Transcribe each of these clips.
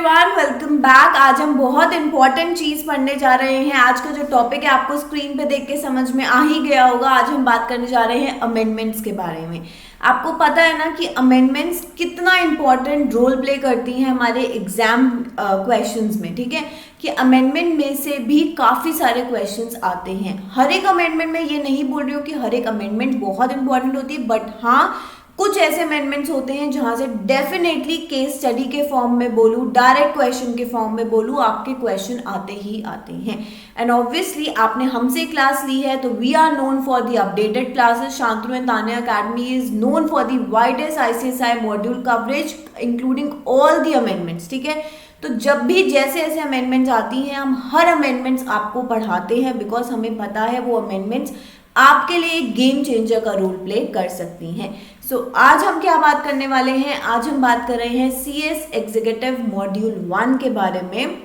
Everyone, welcome back. आज हम बहुत इंपॉर्टेंट चीज पढ़ने जा रहे हैं। आज का जो टॉपिक है आपको स्क्रीन पे देख के समझ में आ ही गया होगा। आज हम बात करने जा रहे हैं अमेंडमेंट्स के बारे में। आपको पता है ना कि अमेंडमेंट्स कितना इंपॉर्टेंट रोल प्ले करती हैं हमारे एग्जाम क्वेश्चंस में। ठीक है कि अमेंडमेंट में से भी काफ़ी सारे क्वेश्चंस आते हैं। हर एक अमेंडमेंट में ये नहीं बोल रही हूँ कि हर एक अमेंडमेंट बहुत इंपॉर्टेंट होती है, बट हाँ कुछ ऐसे अमेंडमेंट्स होते हैं जहां से डेफिनेटली केस स्टडी के फॉर्म में बोलूँ, डायरेक्ट क्वेश्चन के फॉर्म में बोलूँ, आपके क्वेश्चन आते ही आते हैं। एंड ऑब्वियसली आपने हमसे क्लास ली है तो we are known for the updated classes. Shantanu and Tanya academy is known for the widest ICSI module coverage including all the amendments. ठीक है, तो जब भी जैसे ऐसे अमेंडमेंट्स आती हैं हम हर अमेंडमेंट्स आपको पढ़ाते हैं, बिकॉज हमें पता है वो अमेंडमेंट्स आपके लिए एक गेम चेंजर का रोल प्ले कर सकती हैं। सो आज हम क्या बात करने वाले हैं? आज हम बात कर रहे हैं CS एग्जीक्यूटिव मॉड्यूल 1 के बारे में,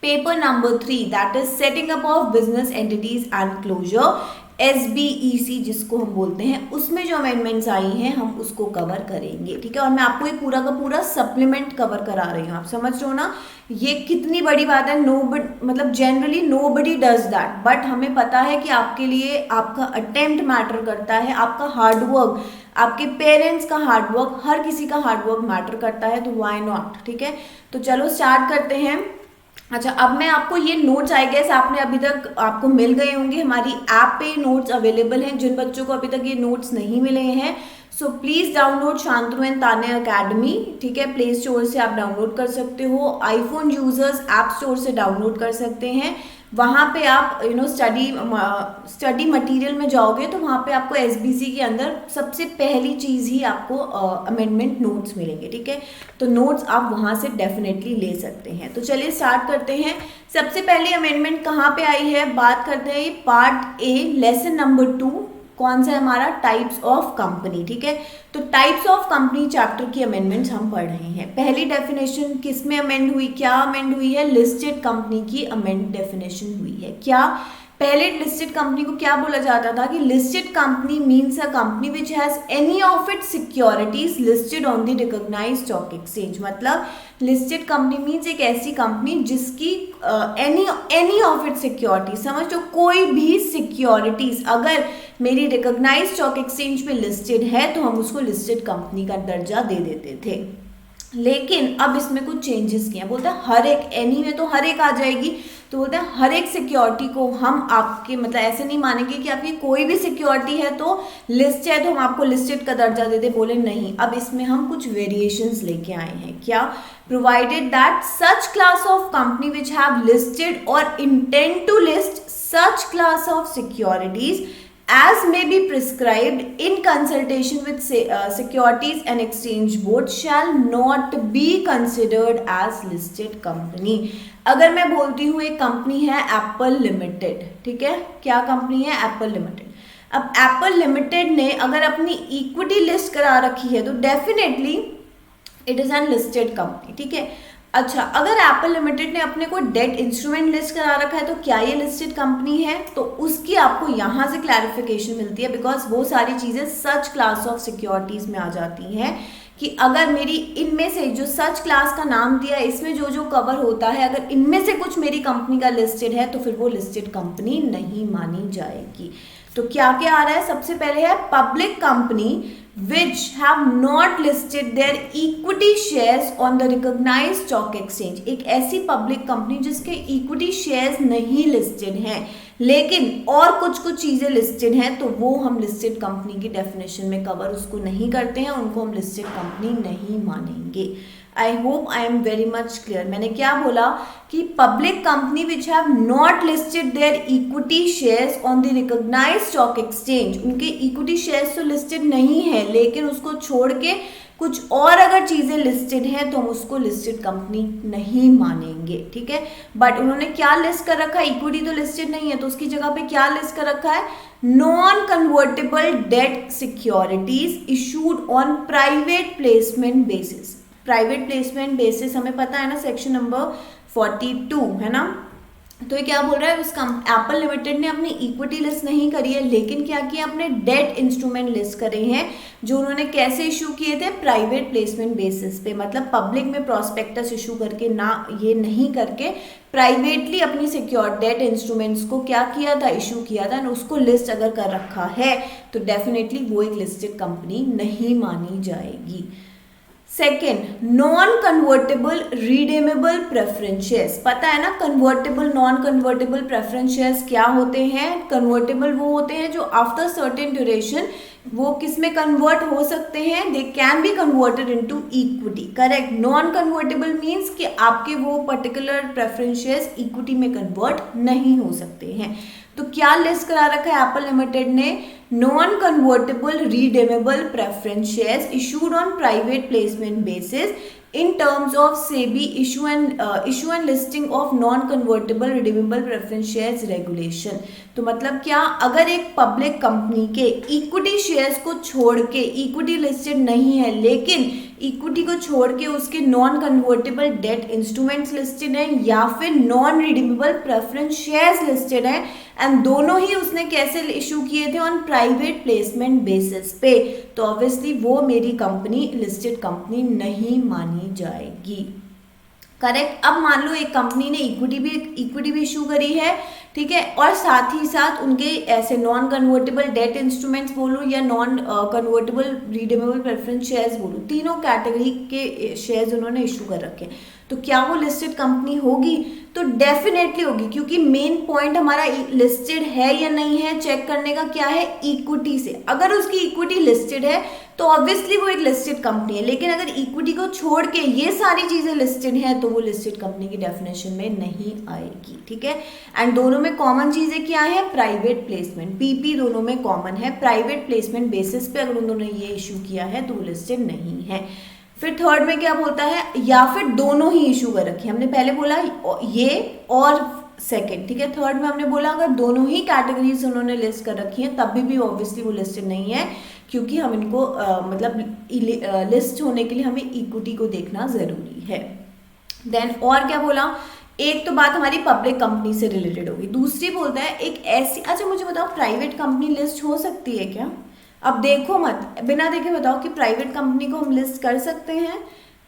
paper number 3 that is setting up of business entities and closure, SBEC जिसको हम बोलते हैं। उसमें जो अमेंडमेंट्स आई हैं हम उसको कवर करेंगे। ठीक है, और मैं आपको ये पूरा का पूरा सप्लीमेंट कवर करा रही हूँ। आप समझ रहे हो ना ये कितनी बड़ी बात है। मतलब generally nobody does that, but हमें पता है कि आपके लिए आपका अटेम्प्ट मैटर करता है, आपका हार्डवर्क, आपके पेरेंट्स का हार्डवर्क, हर किसी का हार्डवर्क मैटर करता है, तो व्हाई नॉट। ठीक है, तो चलो स्टार्ट करते हैं। अच्छा, अब मैं आपको ये नोट्स आई गेस आपने अभी तक आपको मिल गए होंगे, हमारी ऐप पे नोट्स अवेलेबल हैं। जिन बच्चों को अभी तक ये नोट्स नहीं मिले हैं so please download Shantanu and Tanya academy. ठीक है, प्ले स्टोर से आप डाउनलोड कर सकते हो, आईफोन यूजर्स ऐप स्टोर से डाउनलोड कर सकते हैं। वहाँ पे आप स्टडी मटेरियल में जाओगे तो वहाँ पे आपको SBC के अंदर सबसे पहली चीज़ ही आपको अमेंडमेंट नोट्स मिलेंगे। ठीक है, तो नोट्स आप वहाँ से डेफिनेटली ले सकते हैं। तो चलिए स्टार्ट करते हैं। सबसे पहली अमेंडमेंट कहाँ पे आई है, बात करते हैं पार्ट A लेसन नंबर 2। कौन सा है हमारा? Types of company. ठीक है, तो टाइप्स ऑफ कंपनी चैप्टर की अमेंडमेंट्स हम पढ़ रहे हैं। पहली डेफिनेशन किस में अमेंड हुई, क्या अमेंड हुई है? लिस्टेड कंपनी की अमेंड डेफिनेशन हुई है। क्या पहले लिस्टेड कंपनी को क्या बोला जाता था कि listed company means a company which has any of its securities listed on the recognised stock exchange. मतलब लिस्टेड कंपनी मीन्स एक ऐसी कंपनी जिसकी एनी ऑफ इट्स सिक्योरिटीज, समझ लो कोई भी सिक्योरिटीज अगर मेरी रिकॉग्नाइज्ड स्टॉक एक्सचेंज पे लिस्टेड है तो हम उसको लिस्टेड कंपनी का दर्जा दे देते थे। लेकिन अब इसमें कुछ चेंजेस किए, बोलते हैं हर एक, एनी में तो हर एक आ जाएगी, तो बोलते हैं हर एक सिक्योरिटी को हम आपके मतलब ऐसे नहीं मानेंगे कि आपकी कोई भी सिक्योरिटी है तो लिस्ट है तो हम आपको लिस्टेड का दर्जा दे दे। बोले नहीं, अब इसमें हम कुछ वेरिएशंस लेके आए हैं। क्या? Provided that such class of company which have listed or intend to list such class of securities as may be prescribed in consultation with Securities and Exchange Board shall not be considered as listed company। अगर मैं बोलती हूँ एक company है Apple limited, ठीक है, क्या company है? Apple limited. अब एप्पल लिमिटेड ने अगर अपनी इक्विटी लिस्ट करा रखी है तो definitely it is an listed company. ठीक है, अच्छा, अगर एप्पल लिमिटेड ने अपने को डेट इंस्ट्रूमेंट लिस्ट करा रखा है तो क्या ये लिस्टेड कंपनी है? तो उसकी आपको यहाँ से क्लैरिफिकेशन मिलती है, बिकॉज वो सारी चीज़ें सच क्लास ऑफ सिक्योरिटीज में आ जाती हैं कि अगर मेरी इनमें से जो सच क्लास का नाम दिया है इसमें जो जो कवर होता है, अगर इनमें से कुछ मेरी कंपनी का लिस्टेड है तो फिर वो लिस्टेड कंपनी नहीं मानी जाएगी। तो क्या क्या आ रहा है? सबसे पहले है public company which have not listed their equity shares on the recognized stock exchange। एक ऐसी पब्लिक कंपनी जिसके इक्विटी शेयर्स नहीं लिस्टेड हैं लेकिन और कुछ कुछ चीज़ें लिस्टेड हैं, तो वो हम लिस्टेड कंपनी की डेफिनेशन में कवर उसको नहीं करते हैं, उनको हम लिस्टेड कंपनी नहीं मानेंगे। I hope I am very much clear. मैंने क्या बोला कि public company which have not listed their equity shares on the recognised stock exchange, उनके इक्विटी शेयर्स तो लिस्टेड नहीं है लेकिन उसको छोड़ के कुछ और अगर चीज़ें लिस्टेड हैं तो हम उसको लिस्टेड कंपनी नहीं मानेंगे। ठीक है, बट उन्होंने क्या लिस्ट कर रखा है? इक्विटी तो लिस्टेड नहीं है तो उसकी जगह पे क्या लिस्ट कर रखा है? Non convertible debt securities issued on private placement basis. Private placement basis हमें पता है ना, सेक्शन नंबर 42 है ना, तो ये क्या बोल रहा है, एप्पल लिमिटेड ने अपनी इक्विटी लिस्ट नहीं करी है, लेकिन क्या किया, अपने डेट इंस्ट्रूमेंट लिस्ट करे हैं, जो उन्होंने कैसे इशू किए थे, प्राइवेट प्लेसमेंट बेसिस पे, मतलब पब्लिक में प्रोस्पेक्टस इशू करके ना, ये नहीं करके प्राइवेटली अपनी सिक्योर्ड डेट इंस्ट्रूमेंट्स को क्या किया था, इशू किया था, उसको लिस्ट अगर कर रखा है तो डेफिनेटली वो एक लिस्टेड कंपनी नहीं मानी जाएगी। Second, non convertible redeemable preference shares. पता है ना convertible non convertible preference shares क्या होते हैं। कन्वर्टेबल वो होते हैं जो आफ्टर सर्टेन ड्यूरेशन वो किस में कन्वर्ट हो सकते हैं, they can be converted into equity, correct. Non convertible means कि आपके वो पर्टिकुलर प्रेफरेंस शेयर्स इक्विटी में कन्वर्ट नहीं हो सकते हैं। तो क्या लिस्ट करा रखा है एप्पल लिमिटेड ने, non convertible redeemable preference shares issued on private placement basis in terms of SEBI issue and listing of non convertible redeemable preference shares regulation। तो मतलब क्या, अगर एक पब्लिक कंपनी के इक्विटी शेयर्स को छोड़ के, इक्विटी लिस्टेड नहीं है लेकिन इक्विटी को छोड़ के उसके non convertible debt instruments listed हैं या फिर non redeemable preference shares listed हैं, एंड दोनों ही उसने कैसे इशू किए थे, ऑन प्राइवेट प्लेसमेंट बेसिस पे, तो ऑब्वियसली वो मेरी कंपनी लिस्टेड कंपनी नहीं मानी जाएगी, करेक्ट। अब मान लो एक कंपनी ने इक्विटी भी इशू करी है, ठीक है, और साथ ही साथ उनके ऐसे नॉन कन्वर्टेबल डेट इंस्ट्रूमेंट्स बोलो या non convertible redeemable preference shares बोलो, तीनों कैटेगरी के शेयर्स उन्होंने इशू कर रखे, तो क्या वो लिस्टेड कंपनी होगी, तो डेफिनेटली होगी, क्योंकि मेन पॉइंट हमारा लिस्टेड है या नहीं है चेक करने का क्या है, इक्विटी से। अगर उसकी इक्विटी लिस्टेड है तो ऑब्वियसली वो एक लिस्टेड कंपनी है, लेकिन अगर इक्विटी को छोड़ के ये सारी चीजें लिस्टेड हैं तो वो लिस्टेड कंपनी की डेफिनेशन में नहीं आएगी, ठीक है। एंड दोनों में कॉमन चीजें क्या है, प्राइवेट प्लेसमेंट, पीपी दोनों में कॉमन है, प्राइवेट प्लेसमेंट बेसिस पे अगर उन्होंने ये इशू किया है तो वो लिस्टेड नहीं है। फिर थर्ड में क्या बोलता है, या फिर दोनों ही इशू कर रखे, हमने पहले बोला ये और सेकंड, ठीक है। थर्ड में हमने बोला अगर दोनों ही कैटेगरीज उन्होंने लिस्ट कर रखी हैं तब भी ऑब्वियसली वो लिस्टेड नहीं है, क्योंकि हम इनको मतलब लिस्ट होने के लिए हमें इक्विटी को देखना जरूरी है। देन और क्या बोला, एक तो बात हमारी पब्लिक कंपनी से रिलेटेड होगी, दूसरी बोलता है एक ऐसी, अच्छा मुझे बताओ प्राइवेट कंपनी लिस्ट हो सकती है क्या? अब देखो मत, बिना देखे बताओ कि प्राइवेट कंपनी को हम लिस्ट कर सकते हैं।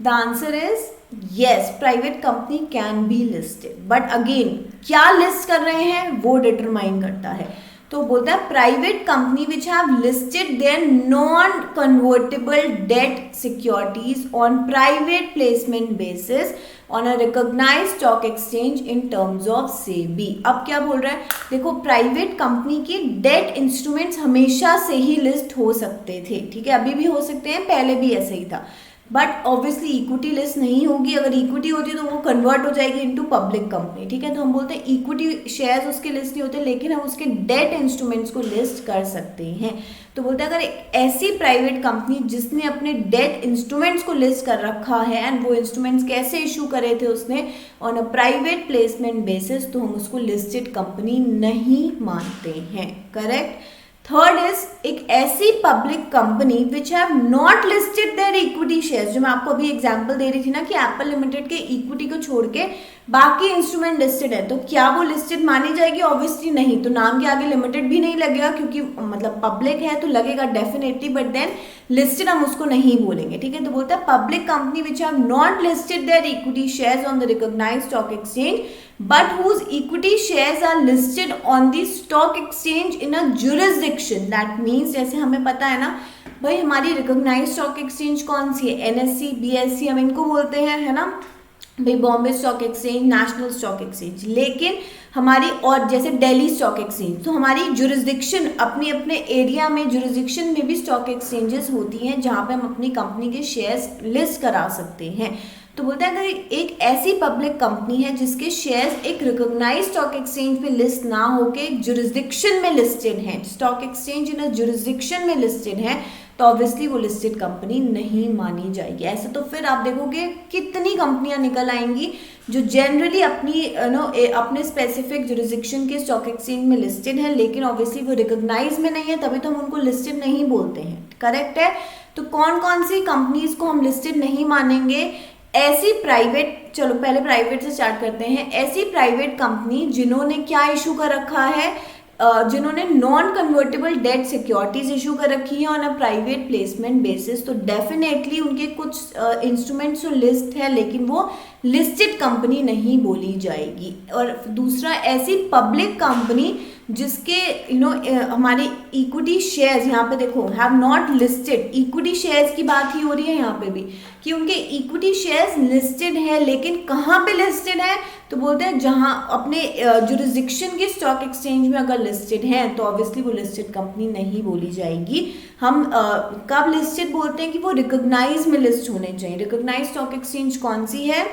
The answer is yes, private company can be listed, but again क्या लिस्ट कर रहे हैं वो डिटरमाइन करता है। तो बोलता है private company which have listed their non convertible debt securities on private placement basis on a recognised stock exchange in terms of SEBI. अब क्या बोल रहा है, देखो प्राइवेट कंपनी की डेट इंस्ट्रूमेंट्स हमेशा से ही लिस्ट हो सकते थे, ठीक है, अभी भी हो सकते हैं, पहले भी ऐसा ही था, बट ऑब्वियसली इक्विटी लिस्ट नहीं होगी। अगर इक्विटी होती तो वो कन्वर्ट हो जाएगी इनटू पब्लिक कंपनी, ठीक है। तो हम बोलते हैं इक्विटी शेयर्स उसके लिस्ट नहीं होते, लेकिन हम उसके डेट इंस्ट्रूमेंट्स को लिस्ट कर सकते हैं। तो बोलते हैं अगर एक ऐसी प्राइवेट कंपनी जिसने अपने डेट इंस्ट्रूमेंट्स को लिस्ट कर रखा है, एंड वो इंस्ट्रूमेंट्स कैसे इशू करे थे उसने, on a private placement basis, तो हम उसको लिस्टेड कंपनी नहीं मानते हैं, करेक्ट। थर्ड इज एक ऐसी public company which have not listed their equity shares, जो मैं आपको अभी एग्जांपल दे रही थी ना कि एप्पल लिमिटेड के इक्विटी को छोड़ के बाकी इंस्ट्रूमेंट लिस्टेड है, तो क्या वो लिस्टेड मानी जाएगी? ऑब्वियसली नहीं, तो नाम के आगे लिमिटेड भी नहीं लगेगा, क्योंकि मतलब पब्लिक है तो लगेगा डेफिनेटली, बट देन लिस्टेड हम उसको नहीं बोलेंगे, ठीक है। तो बोलता है public company which have not listed their equity shares on the recognised stock exchange but whose equity shares are listed on the stock exchange in a jurisdiction, that means जैसे हमें पता है ना भाई हमारी रिकॉग्नाइज्ड स्टॉक एक्सचेंज कौन सी है, NSC, BSc हम इनको बोलते हैं, है ना भाई, Bombay stock exchange, national stock exchange, लेकिन हमारी और जैसे दिल्ली स्टॉक एक्सचेंज, तो हमारी जुरिस्डिक्शन अपने अपने एरिया में, जुरिस्डिक्शन में भी स्टॉक एक्सचेंजेस होती हैं जहाँ पे हम अपनी कंपनी के शेयर्स लिस्ट करा सकते हैं। तो बोलता है अगर एक ऐसी पब्लिक कंपनी है जिसके शेयर्स एक रिकॉग्नाइज्ड स्टॉक एक्सचेंज पे लिस्ट ना होके एक जुरिस्डिक्शन में लिस्टेड है, स्टॉक एक्सचेंज इन जुरिस्डिक्शन में लिस्टेड है, तो ऑब्वियसली वो लिस्टेड कंपनी नहीं मानी जाएगी। ऐसे तो फिर आप देखोगे कितनी कंपनियां निकल आएंगी जो जनरली अपने स्पेसिफिक जुरिस्डिक्शन के स्टॉक एक्सचेंज में लिस्टेड है, लेकिन ऑब्वियसली वो रिकॉग्नाइज में नहीं है, तभी तो हम उनको लिस्टेड नहीं बोलते हैं, करेक्ट है। तो कौन कौन सी कंपनीज को हम लिस्टेड नहीं मानेंगे? ऐसी प्राइवेट, चलो पहले प्राइवेट से स्टार्ट करते हैं, ऐसी प्राइवेट कंपनी जिन्होंने क्या इशू कर रखा है, जिन्होंने non convertible debt securities issue कर रखी है on a private placement basis, तो डेफिनेटली उनके कुछ इंस्ट्रूमेंट्स तो लिस्ट है लेकिन वो लिस्टेड कंपनी नहीं बोली जाएगी। और दूसरा, ऐसी पब्लिक कंपनी जिसके हमारे इक्विटी शेयर्स, यहाँ पे देखो have not listed, equity shares की बात ही हो रही है यहाँ पे भी कि उनके इक्विटी शेयर्स लिस्टेड है, लेकिन कहाँ पे लिस्टेड है, तो बोलते हैं जहाँ अपने जुरिस्डिक्शन के स्टॉक एक्सचेंज में अगर लिस्टेड है तो ऑब्वियसली वो लिस्टेड कंपनी नहीं बोली जाएगी। हम कब लिस्टेड बोलते हैं कि वो रिकॉग्नाइज में लिस्ट होने चाहिए। रिकॉग्नाइज स्टॉक एक्सचेंज कौन सी है,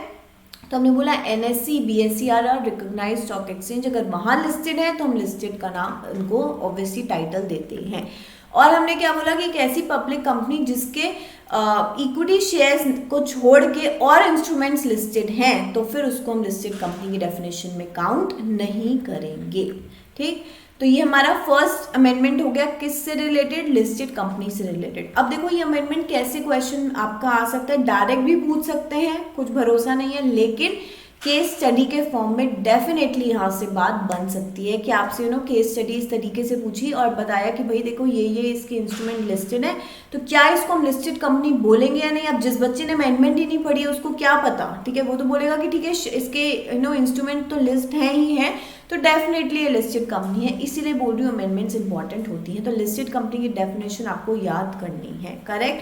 तो हमने बोला NSE, BSE are recognise stock exchange, अगर वहाँ लिस्टेड है तो हम लिस्टेड का नाम उनको ऑब्वियसली टाइटल देते हैं। और हमने क्या बोला कि एक ऐसी पब्लिक कंपनी जिसके इक्विटी शेयर्स को छोड़ के और इंस्ट्रूमेंट्स लिस्टेड हैं तो फिर उसको हम लिस्टेड कंपनी की डेफिनेशन में काउंट नहीं करेंगे। ठीक, तो ये हमारा फर्स्ट अमेंडमेंट हो गया, किससे रिलेटेड, लिस्टेड कंपनी से रिलेटेड। अब देखो ये अमेंडमेंट कैसे क्वेश्चन आपका आ सकता है, डायरेक्ट भी पूछ सकते हैं, कुछ भरोसा नहीं है, लेकिन केस स्टडी के फॉर्म में डेफिनेटली यहाँ से बात बन सकती है कि आपसे केस स्टडी इस तरीके से पूछी और बताया कि भाई देखो ये इसके इंस्ट्रूमेंट लिस्टेड है, तो क्या इसको हम लिस्टेड कंपनी बोलेंगे या नहीं। अब जिस बच्चे ने अमेंडमेंट ही नहीं पढ़ी है उसको क्या पता, ठीक है, वो तो बोलेगा कि ठीक है इसके इंस्ट्रूमेंट तो लिस्ट है ही है, तो डेफिनेटली ये लिस्टेड कंपनी है। इसीलिए बोल रही हूँ अमेंडमेंट्स इंपॉर्टेंट होती हैं, तो लिस्टेड कंपनी की डेफिनेशन आपको याद करनी है। करेक्ट।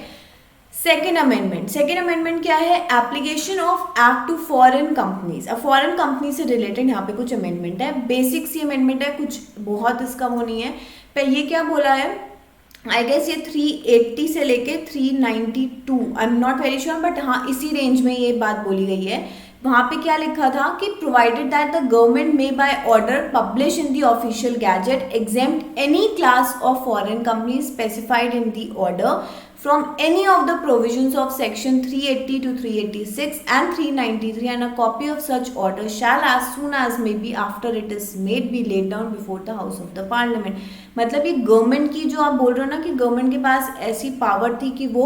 सेकेंड अमेंडमेंट क्या है, application of act to foreign companies. अब फॉरेन कंपनी से रिलेटेड यहाँ पे कुछ अमेंडमेंट है, बेसिक सी अमेंडमेंट है, कुछ बहुत इसका वो नहीं है। पर ये क्या बोला है, आई गेस ये 380 से लेके 392, I am not very sure, but हाँ इसी रेंज में ये बात बोली गई है। वहाँ पे क्या लिखा था कि provided that the government may by order publish in the official gazette exempt any class of foreign company specified in the order from any of the provisions of section 380 to 386 and 393, and a copy of such order shall as soon as may be after it is made be laid down before the house of the parliament। मतलब ये government की जो आप बोल रहे हो ना कि गवर्नमेंट के पास ऐसी पावर थी कि वो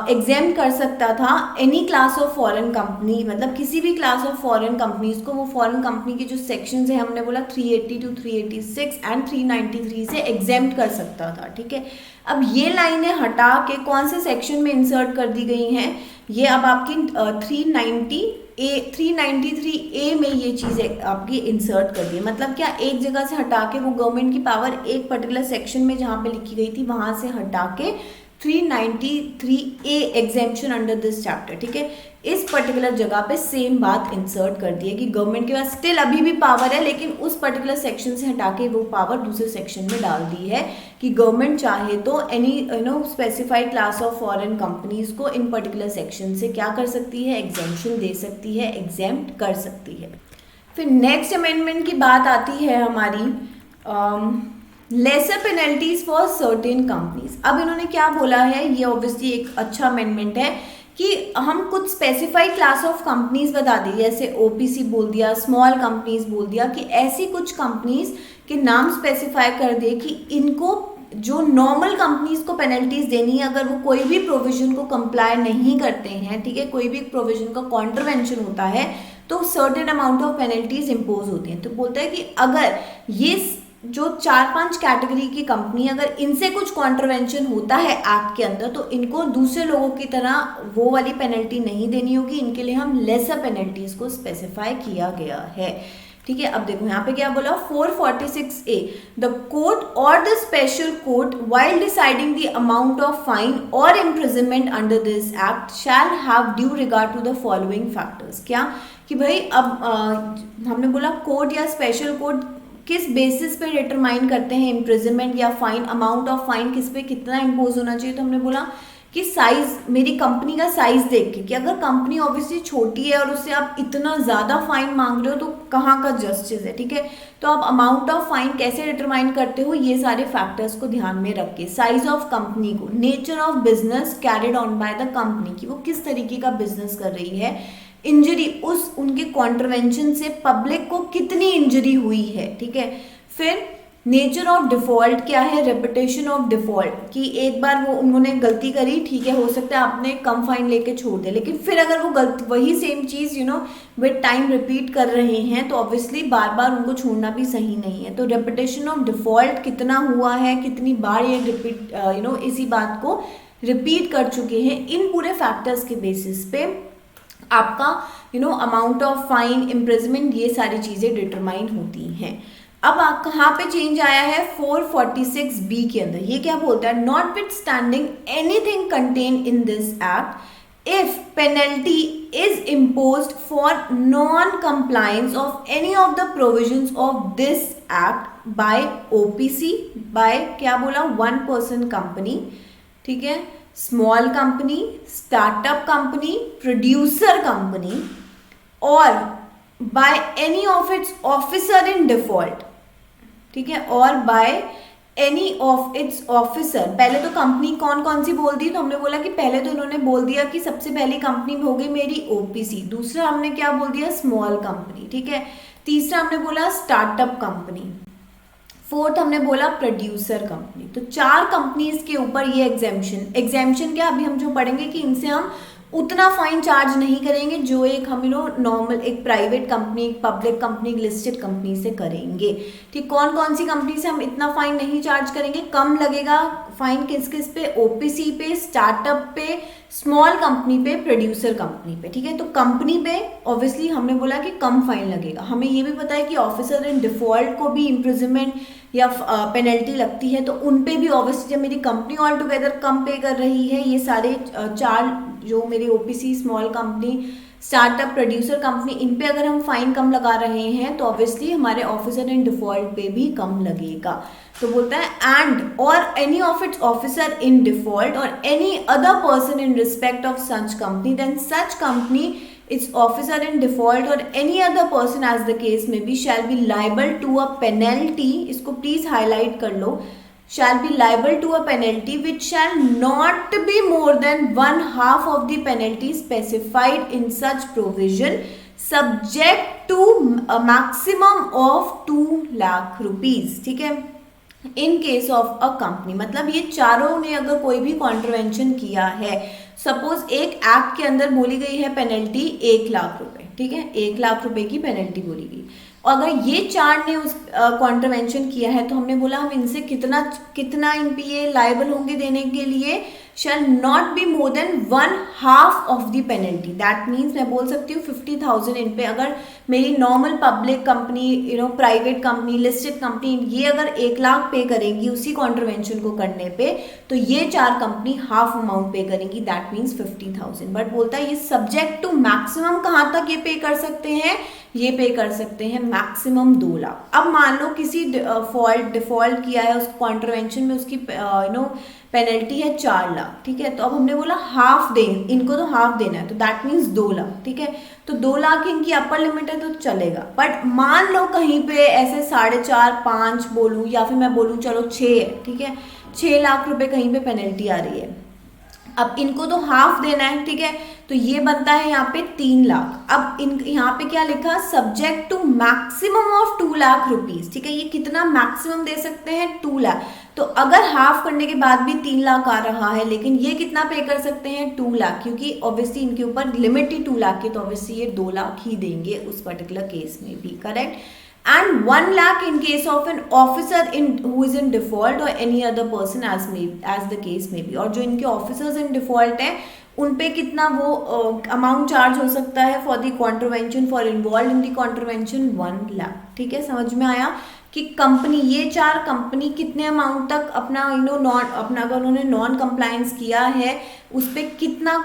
एग्जेम्प्ट कर सकता था any class of foreign company, मतलब किसी भी क्लास ऑफ फॉरेन कंपनीज को वो फॉरेन कंपनी के जो सेक्शंस है हमने बोला 380 to 386 एंड 393 से एग्जेम्प्ट कर सकता था। ठीक है, अब ये लाइनें हटा के कौन से सेक्शन में इंसर्ट कर दी गई हैं, ये अब आपकी 393A में ये चीज़ें आपकी इंसर्ट कर दी है। मतलब क्या, एक जगह से हटा के वो गवर्नमेंट की पावर एक पर्टिकुलर सेक्शन में जहाँ पे लिखी गई थी वहाँ से हटा के 393A exemption under this chapter, ठीक है, इस पर्टिकुलर जगह पे सेम बात इंसर्ट कर दी है कि गवर्नमेंट के पास स्टिल अभी भी पावर है, लेकिन उस पर्टिकुलर सेक्शन से हटा के वो पावर दूसरे सेक्शन में डाल दी है कि गवर्नमेंट चाहे तो any specified class of foreign companies को इन पर्टिकुलर सेक्शन से क्या कर सकती है, एग्जेम्पशन दे सकती है, एग्जेम्प्ट कर सकती है। फिर नेक्स्ट अमेंडमेंट की बात आती है हमारी lesser penalties for certain companies. अब इन्होंने क्या बोला है, ये ऑब्वियसली एक अच्छा अमेंडमेंट है कि हम कुछ स्पेसिफाइड क्लास ऑफ कंपनीज बता दी, जैसे ओपीसी बोल दिया, स्मॉल कंपनीज बोल दिया, कि ऐसी कुछ कंपनीज के नाम स्पेसिफाई कर दिए कि इनको जो नॉर्मल कंपनीज को पेनल्टीज देनी है अगर वो कोई भी प्रोविजन को कंप्लाई नहीं करते हैं, ठीक है, कोई भी प्रोविजन का कॉन्ट्रवेंशन होता है तो certain amount of penalties impose होती हैं। तो बोलता है कि अगर ये जो 4-5 कैटेगरी की कंपनी अगर इनसे कुछ कॉन्ट्रवेंशन होता है एक्ट के अंदर तो इनको दूसरे लोगों की तरह वो वाली पेनल्टी नहीं देनी होगी, इनके लिए हम लेसर पेनल्टीज को स्पेसिफाई किया गया है। ठीक है, अब देखो यहाँ पे क्या बोला, 446A, the court or the special court while deciding the amount of fine or imprisonment under this act shall have due regard to the following factors. क्या कि भाई अब हमने बोला कोर्ट या स्पेशल कोर्ट किस बेसिस पे डिटरमाइन करते हैं इम्प्रिजनमेंट या फाइन, अमाउंट ऑफ फाइन किस पे कितना इम्पोज होना चाहिए। तो हमने बोला कि साइज, मेरी कंपनी का साइज देख के, कि अगर कंपनी ऑब्वियसली छोटी है और उससे आप इतना ज़्यादा फाइन मांग रहे हो तो कहाँ का जस्टिस है। ठीक है, तो आप अमाउंट ऑफ फाइन कैसे डिटरमाइन करते हो, ये सारे फैक्टर्स को ध्यान में रख के, साइज ऑफ कंपनी को, nature of business carried on by the company, की वो किस तरीके का बिजनेस कर रही है, इंजरी, उनके कॉन्ट्रवेंशन से पब्लिक को कितनी इंजरी हुई है। ठीक है, फिर नेचर ऑफ डिफॉल्ट क्या है, रेपिटेशन ऑफ डिफॉल्ट, कि एक बार वो उन्होंने गलती करी, ठीक है, हो सकता है आपने कम फाइन लेके छोड़ दे, लेकिन फिर अगर वो गलती वही same cheese with time repeat कर रहे हैं तो ऑब्वियसली बार बार उनको छोड़ना भी सही नहीं है। तो रेपिटेशन ऑफ डिफॉल्ट कितना हुआ है, कितनी बार ये रिपीट इसी बात को रिपीट कर चुके हैं, इन पूरे फैक्टर्स के बेसिस पे आपका अमाउंट ऑफ फाइन, इम्प्रिजमेंट, ये सारी चीज़ें डिटरमाइन होती हैं। अब कहाँ पे चेंज आया है, 446B के अंदर। ये क्या बोलता है, notwithstanding anything contain in this act if penalty is imposed for non compliance of any of the provisions of this act by OPC, by क्या बोला, 1 पर्सन कंपनी, ठीक है, small company, startup company, producer company, और by any of its officer in default, ठीक है, और by any of its officer. पहले तो कंपनी कौन कौन सी बोल दी, तो हमने बोला कि पहले तो इन्होंने बोल दिया कि सबसे पहली कंपनी हो गई मेरी ओपीसी, दूसरा हमने क्या बोल दिया, स्मॉल कंपनी, ठीक है, तीसरा हमने बोला स्टार्टअप कंपनी, फोर्थ हमने बोला प्रोड्यूसर कंपनी। तो 4 कंपनीज के ऊपर ये एग्जेम्पशन क्या, अभी हम जो पढ़ेंगे कि इनसे हम उतना फाइन चार्ज नहीं करेंगे जो एक हम नॉर्मल एक प्राइवेट कंपनी, एक पब्लिक कंपनी, लिस्टेड कंपनी से करेंगे। ठीक, कौन कौन सी कंपनी से हम इतना फाइन नहीं चार्ज करेंगे, कम लगेगा फाइन किस किस पे, ओपीसी पे, स्टार्टअप पे, स्मॉल कंपनी पे, प्रोड्यूसर कंपनी पे। ठीक है, तो कंपनी पे ऑब्वियसली हमने बोला कि कम फाइन लगेगा। हमें ये भी पता है कि ऑफिसर इन डिफॉल्ट को भी इम्प्रिजनमेंट या पेनल्टी लगती है, तो उन पे भी ऑब्वियसली जब मेरी कंपनी ऑल टुगेदर कम पे कर रही है, ये सारे 4 जो मेरी OPC, small company, startup, producer company, इन पे अगर हम फाइन कम लगा रहे हैं तो ऑब्वियसली हमारे ऑफिसर इन डिफॉल्ट पे भी कम लगेगा। तो बोलता है एंड और any of its officer in default और any other person in respect of such company, then such company, its officer in default or any other person as the case may be shall be liable to a penalty, इसको please highlight कर लो, shall be liable to a penalty which shall not be more than 1/2 of the penalty specified in such provision subject to a maximum of 2 lakh rupees। ठीक है, in case of a company, मतलब ये चारों ने अगर कोई भी contravention किया है, सपोज एक एक्ट के अंदर बोली गई है पेनल्टी 1 लाख रुपए, ठीक है, 1 लाख रुपए की पेनल्टी बोली गई, अगर ये 4 ने उस कॉन्ट्रवेंशन किया है तो हमने बोला हम इनसे कितना इन पे ये लायबल होंगे देने के लिए, shall not be more than 1/2 of the penalty। that means मैं बोल सकती हूँ 50,000 इन पे, अगर मेरी normal public company, private company, listed company, ये अगर 1 लाख पे करेंगी उसी कॉन्ट्रवेंशन को करने पे, तो ये 4 कंपनी हाफ अमाउंट पे करेंगी, दैट मीन्स 50,000। बट बोलता है ये सब्जेक्ट टू मैक्सिमम कहाँ तक ये पे कर सकते हैं, ये पे कर सकते हैं मैक्सिमम 2 लाख। अब मान लो किसी डिफॉल्ट किया है उस कॉन्ट्रवेंशन में, उसकी पेनल्टी है 4 लाख, ठीक है, तो अब हमने बोला हाफ दें, इनको तो हाफ देना है, तो दैट मीन्स 2 लाख, ठीक है, तो 2 लाख इनकी अपर लिमिट है तो चलेगा। बट मान लो कहीं पे ऐसे 4.5, 5 बोलूँ या फिर मैं बोलूँ चलो 6 है, ठीक है, 6 लाख रुपए कहीं पे पेनल्टी आ रही है, अब इनको तो हाफ देना है, ठीक है, तो ये बनता है यहाँ पे 3 लाख। अब यहाँ पे क्या लिखा, subject to maximum of 2 lakh rupees, ठीक है, ये कितना मैक्सिमम दे सकते हैं, 2 लाख। तो अगर हाफ करने के बाद भी 3 लाख आ रहा है, लेकिन ये कितना पे कर सकते हैं, 2 लाख, क्योंकि ऑब्वियसली इनके ऊपर लिमिट ही 2 लाख की, तो ऑब्वियसली ये 2 लाख ही देंगे उस पर्टिकुलर केस में भी, correct. And 1 lakh in case of an officer who is in default or any other person as the case may be। और जो इनके officers in default है उन पे कितना वो अमाउंट चार्ज हो सकता है for the contravention, for involve in the contravention 1 lakh. ठीक है, समझ में आया कि कंपनी, ये 4 कंपनी कितने अमाउंट तक अपना अपना अगर उन्होंने नॉन कंप्लायंस किया है उस पर कितना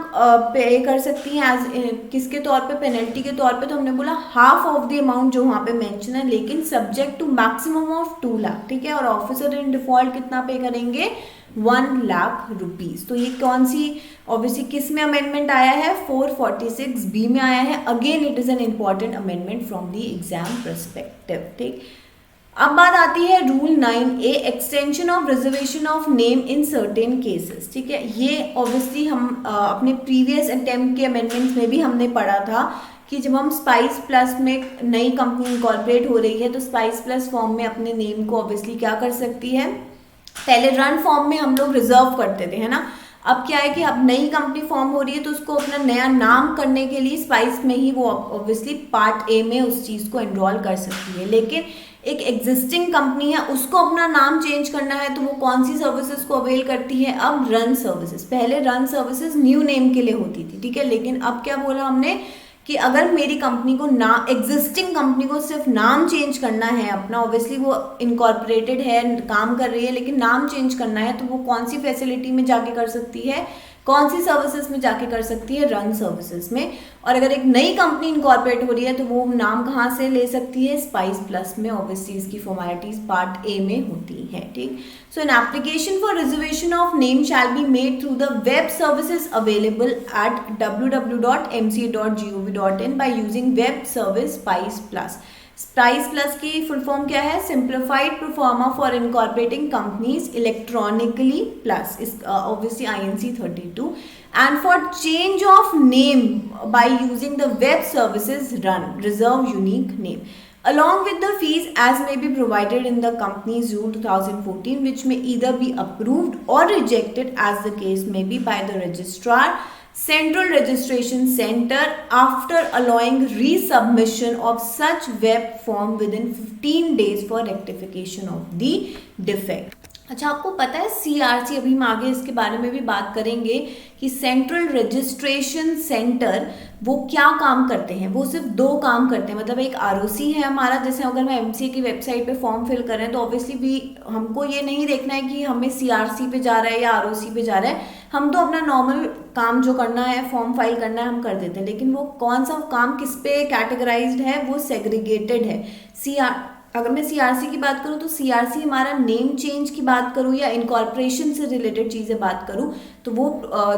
पे कर सकती हैं एज किसके तौर पे, पेनल्टी के तौर पे। तो हमने बोला हाफ ऑफ द अमाउंट जो वहाँ पे मेंशन है, लेकिन subject to maximum of 2 lakh. ठीक है, और ऑफिसर इन डिफॉल्ट कितना पे करेंगे, 1 लाख रुपीज। तो ये कौन सी, ऑब्वियसली किस में अमेंडमेंट आया है, 446B में आया है। Again it is an important amendment from the exam perspective. ठीक, अब बात आती है rule 9A, extension of reservation of name in certain cases. ठीक है, ये ऑब्वियसली हम अपने प्रीवियस अटेम्प्ट के अमेंडमेंट्स में भी हमने पढ़ा था कि जब हम स्पाइस प्लस में नई कंपनी इनकॉर्पोरेट हो रही है तो स्पाइस प्लस फॉर्म में अपने नेम को ऑब्वियसली क्या कर सकती है, पहले रन फॉर्म में हम लोग रिजर्व करते थे, है ना। अब क्या है कि अब नई कंपनी फॉर्म हो रही है तो उसको अपना नया नाम करने के लिए स्पाइस में ही वो ऑब्वियसली पार्ट ए में उस चीज़ को एनरोल कर सकती है। लेकिन एक एग्जिस्टिंग कंपनी है, उसको अपना नाम चेंज करना है तो वो कौन सी सर्विसेज को अवेल करती है, अब रन सर्विसेज। पहले रन सर्विसेज न्यू नेम के लिए होती थी, ठीक है, लेकिन अब क्या बोला हमने कि अगर मेरी कंपनी को ना एग्जिस्टिंग कंपनी को सिर्फ नाम चेंज करना है अपना, ऑब्वियसली वो इनकॉर्पोरेटेड है, काम कर रही है, लेकिन नाम चेंज करना है तो वो कौन सी फैसिलिटी में जाके कर सकती है, कौन सी सर्विसेज में जाके कर सकती है, रन सर्विसेज में। और अगर एक नई कंपनी इनकॉर्पोरेट हो रही है तो वो नाम कहाँ से ले सकती है, स्पाइस प्लस में, ऑब्वियसली इसकी फॉर्मेलिटीज पार्ट ए में होती है, ठीक। So an application for reservation of name shall be made through the web services available at www.mca.gov.in by using web service spice plus. Spice plus की full form क्या है, simplified proforma for incorporating companies electronically plus, इस obviously INC 32, and for change of name by using the web services run reserve unique name along with the fees as may be provided in the company's rule 2014, which may either be approved or rejected as the case may be by the registrar Central Registration Center after allowing resubmission of such web form within 15 days for rectification of the defect। अच्छा, आपको पता है CRC, अभी हम आगे इसके बारे में भी बात करेंगे कि सेंट्रल रजिस्ट्रेशन सेंटर वो क्या काम करते हैं, वो सिर्फ 2 काम करते हैं। मतलब एक ROC है हमारा, जैसे अगर मैं MCA की वेबसाइट पे फॉर्म फिल कर रहे हैं तो ऑब्वियसली भी हमको ये नहीं देखना है कि हमें CRC पे जा रहा है या ROC पे जा रहा है, हम तो अपना नॉर्मल काम जो करना है, फॉर्म फाइल करना है, हम कर देते हैं। लेकिन वो कौन सा काम किस पे कैटेगराइज्ड है, वो सेग्रीगेटेड है। अगर मैं CRC की बात करूँ तो CRC हमारा नेम चेंज की बात करूँ या इनकॉर्पोरेशन से रिलेटेड चीज़ें बात करूँ तो वो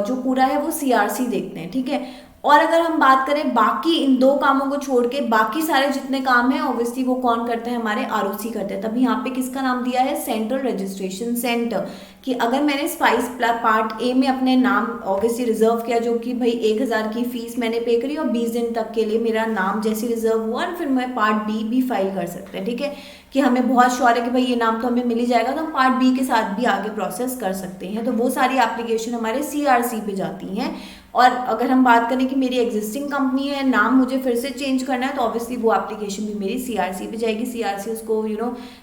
जो पूरा है वो CRC देखते हैं, ठीक है। और अगर हम बात करें बाकी इन 2 कामों को छोड़ के बाकी सारे जितने काम हैं ऑब्वियसली वो कौन करते हैं, हमारे ROC करते हैं। तभी यहाँ पे किसका नाम दिया है, सेंट्रल रजिस्ट्रेशन सेंटर, कि अगर मैंने स्पाइस पार्ट ए में अपने नाम ऑब्वियसली रिजर्व किया, जो कि भाई 1000 की फीस मैंने पे करी और 20 दिन तक के लिए मेरा नाम जैसे रिजर्व हुआ, फिर मैं पार्ट बी भी फाइल कर सकते हैं, ठीक है, कि हमें बहुत श्योर है कि भाई ये नाम तो हमें मिल ही जाएगा तो हम पार्ट बी के साथ भी आगे प्रोसेस कर सकते हैं। तो वो सारी एप्लीकेशन हमारे CRC पे जाती हैं। और अगर हम बात करें कि मेरी एग्जिस्टिंग कंपनी है, नाम मुझे फिर से चेंज करना है तो ऑब्वियसली वो एप्लीकेशन भी मेरी CRC पे जाएगी। CRC उसको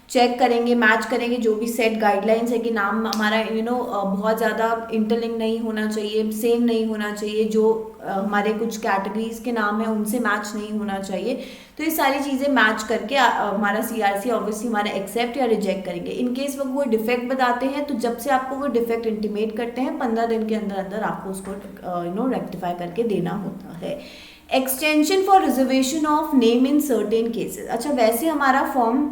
चेक करेंगे, मैच करेंगे, जो भी सेट गाइडलाइंस है कि नाम हमारा बहुत ज़्यादा इंटरलिंक नहीं होना चाहिए, सेम नहीं होना चाहिए, जो हमारे कुछ कैटेगरीज के नाम है उनसे मैच नहीं होना चाहिए। तो ये सारी चीज़ें मैच करके हमारा CRC ऑब्वियसली हमारा एक्सेप्ट या रिजेक्ट करेंगे। इन केस वो डिफेक्ट बताते हैं तो जब से आपको वो डिफेक्ट इंटीमेट करते हैं 15 दिन के अंदर अंदर आपको उसको रेक्टिफाई करके देना होता है। Extension for reservation of name in certain cases. अच्छा, वैसे हमारा फॉर्म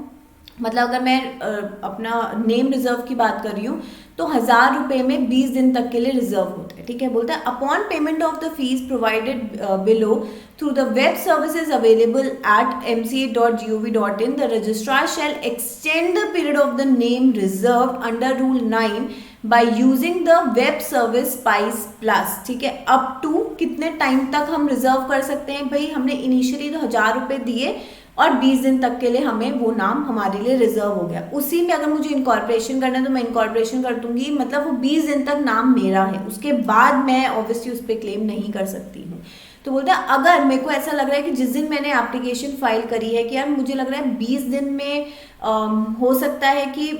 मतलब अगर मैं अपना नेम रिजर्व की बात कर रही हूँ तो 1000 रुपये में 20 दिन तक के लिए रिजर्व होता है, ठीक है। बोलता है upon payment of the fee provided below through the web services available at mca.gov.in the registrar shall extend the period of the name reserve under rule 9 by using the web service spice plus, ठीक है। Up to कितने time तक हम reserve कर सकते हैं, भाई हमने इनिशियली तो 1000 रुपये दिए और 20 दिन तक के लिए हमें वो नाम हमारे लिए रिजर्व हो गया। उसी में अगर मुझे इनकॉर्पोरेशन करना है तो मैं इनकॉर्पोरेशन कर दूंगी, मतलब वो 20 दिन तक नाम मेरा है, उसके बाद मैं ऑब्वियसली उस पर क्लेम नहीं कर सकती हूँ। तो बोलते हैं अगर मेरे को ऐसा लग रहा है कि जिस दिन मैंने एप्लीकेशन फाइल करी है कि यार मुझे लग रहा है 20 दिन में हो सकता है कि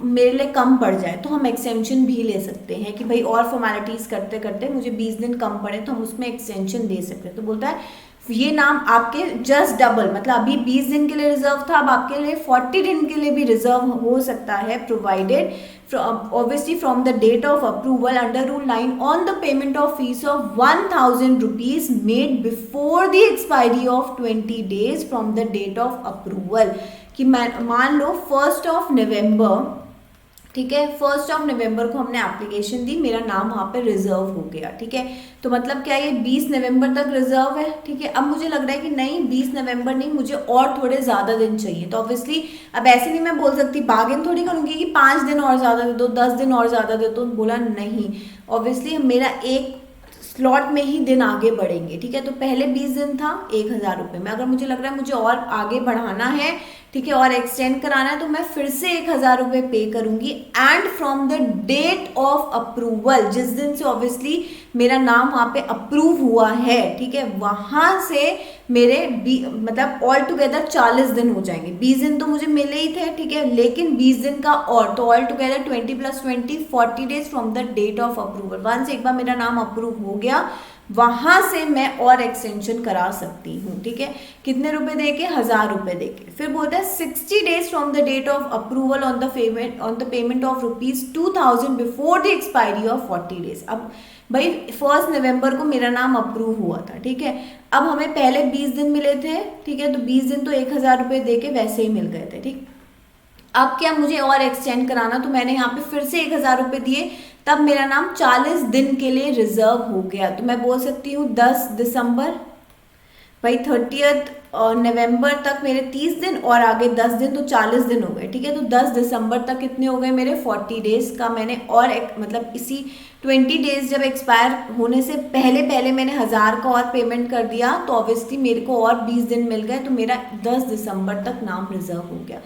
मेरे लिए कम पड़ जाए, तो हम एक्सटेंशन भी ले सकते हैं कि भाई और फॉर्मेलिटीज़ करते करते मुझे 20 दिन कम पड़े तो हम उसमें एक्सटेंशन दे सकते हैं। तो बोलता है ये नाम आपके जस्ट डबल, मतलब अभी 20 दिन के लिए रिजर्व था, अब आपके लिए 40 दिन के लिए भी रिजर्व हो सकता है, provided obviously from the date of approval under rule 9 on the payment of fees of 1000 rupees made before the expiry of 20 days from the date of approval। कि मान लो 1 नवंबर, ठीक है, 1 नवंबर को हमने एप्लीकेशन दी, मेरा नाम वहाँ पे रिजर्व हो गया, ठीक है। तो मतलब क्या ये 20 नवंबर तक रिजर्व है, ठीक है। अब मुझे लग रहा है कि नहीं 20 नवंबर नहीं, मुझे और थोड़े ज़्यादा दिन चाहिए, तो ऑब्वियसली अब ऐसे नहीं मैं बोल सकती, बार्गेन थोड़ी करूँगी कि 5 दिन और ज़्यादा दे दो, 10 दिन और ज़्यादा दे दो, बोला नहीं। ऑब्वियसली मेरा एक स्लॉट में ही दिन आगे बढ़ेंगे, ठीक है। तो पहले 20 दिन था 1,000 रुपये में, अगर मुझे लग रहा है मुझे और आगे बढ़ाना है, ठीक है, और एक्सटेंड कराना है, तो मैं फिर से 1,000 रुपये पे करूंगी। And from the date of approval, जिस दिन से ऑब्वियसली मेरा नाम वहाँ पे अप्रूव हुआ है, ठीक है, वहां से मेरे मतलब ऑल टुगेदर 40 दिन हो जाएंगे। 20 दिन तो मुझे मिले ही थे, ठीक है, लेकिन 20 दिन का और, तो all together 20 + 20 40 days from the date of approval. Once एक बार मेरा नाम अप्रूव हो गया, वहां से मैं और एक्सटेंशन करा सकती हूँ, ठीक है। कितने रुपए देके? 1,000 रुपए देके। फिर बोलता है 60 days from the date of approval on the payment of ₹2,000 before the expiry of 40 days. अब भाई 1 नवंबर को मेरा नाम अप्रूव हुआ था, ठीक है, अब हमें पहले 20 दिन मिले थे, ठीक है, तो 20 दिन तो 1,000 रुपये दे के वैसे ही मिल गए थे, ठीक। अब क्या मुझे और एक्सटेंड कराना, तो मैंने यहाँ पे फिर से 1,000 रुपये दिए, तब मेरा नाम 40 दिन के लिए रिजर्व हो गया। तो मैं बोल सकती हूँ 10 दिसंबर, भाई 30 नवंबर तक मेरे 30 दिन और आगे 10 दिन, तो 40 दिन हो गए, ठीक है। तो 10 दिसंबर तक कितने हो गए मेरे? 40 डेज का मैंने और मतलब इसी 20 डेज जब एक्सपायर होने से पहले पहले मैंने 1,000 का और पेमेंट कर दिया, तो ऑब्वियसली मेरे को और 20 दिन मिल गए, तो मेरा 10 दिसंबर तक नाम रिजर्व हो गया।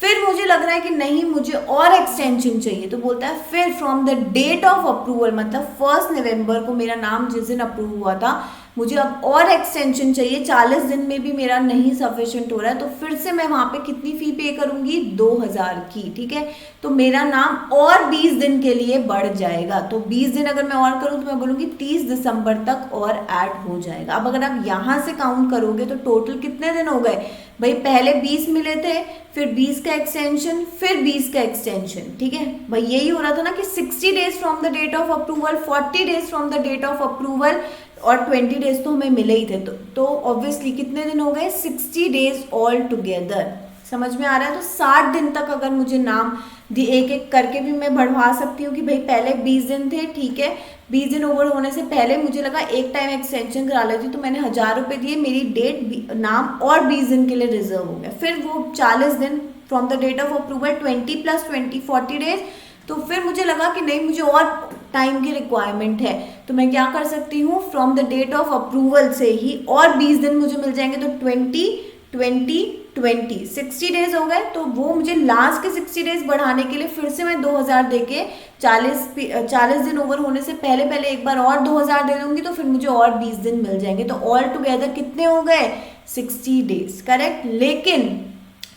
फिर मुझे लग रहा है कि नहीं मुझे और एक्सटेंशन चाहिए, तो बोलता है फिर from the date of approval, मतलब 1 नवंबर को मेरा नाम जिस दिन अप्रूव हुआ था, मुझे अब और एक्सटेंशन चाहिए, 40 दिन में भी मेरा नहीं सफिशिएंट हो रहा है, तो फिर से मैं वहां पे कितनी फी पे करूंगी? 2,000 की, ठीक है। तो मेरा नाम और 20 दिन के लिए बढ़ जाएगा, तो 20 दिन अगर मैं और करूं तो मैं बोलूंगी 30 दिसंबर तक और ऐड हो जाएगा। अब अगर आप यहां से काउंट करोगे तो टोटल कितने दिन हो गए भाई? पहले 20 मिले थे, फिर 20 का एक्सटेंशन, फिर 20 का एक्सटेंशन, ठीक है भाई। यही हो रहा था ना कि 60 days from the date of approval, 40 days from the date of approval और 20 डेज तो हमें मिले ही थे, तो ऑब्वियसली कितने दिन हो गए? 60 डेज ऑल टुगेदर। समझ में आ रहा है? तो 60 दिन तक अगर मुझे नाम एक एक करके भी मैं बढ़वा सकती हूँ कि भाई पहले 20 दिन थे, ठीक है, 20 दिन ओवर होने से पहले मुझे लगा एक टाइम एक्सटेंशन करा लेती, तो मैंने 1,000 रुपये दिए, मेरी डेट नाम और 20 दिन के लिए रिजर्व हो गया। फिर वो 40 दिन from the date of approval, 20 + 20 40 days, तो फिर मुझे लगा कि नहीं मुझे और टाइम की रिक्वायरमेंट है, तो मैं क्या कर सकती हूँ? From the date of approval से ही और 20 दिन मुझे मिल जाएंगे, तो 20 20 20 60 डेज हो गए, तो वो मुझे लास्ट के 60 डेज बढ़ाने के लिए फिर से मैं 2,000 देके 40 दिन ओवर होने से पहले पहले एक बार और 2,000 दे दूंगी, तो फिर मुझे और 20 दिन मिल जाएंगे, तो ऑल टुगेदर कितने हो गए? 60 डेज, करेक्ट। लेकिन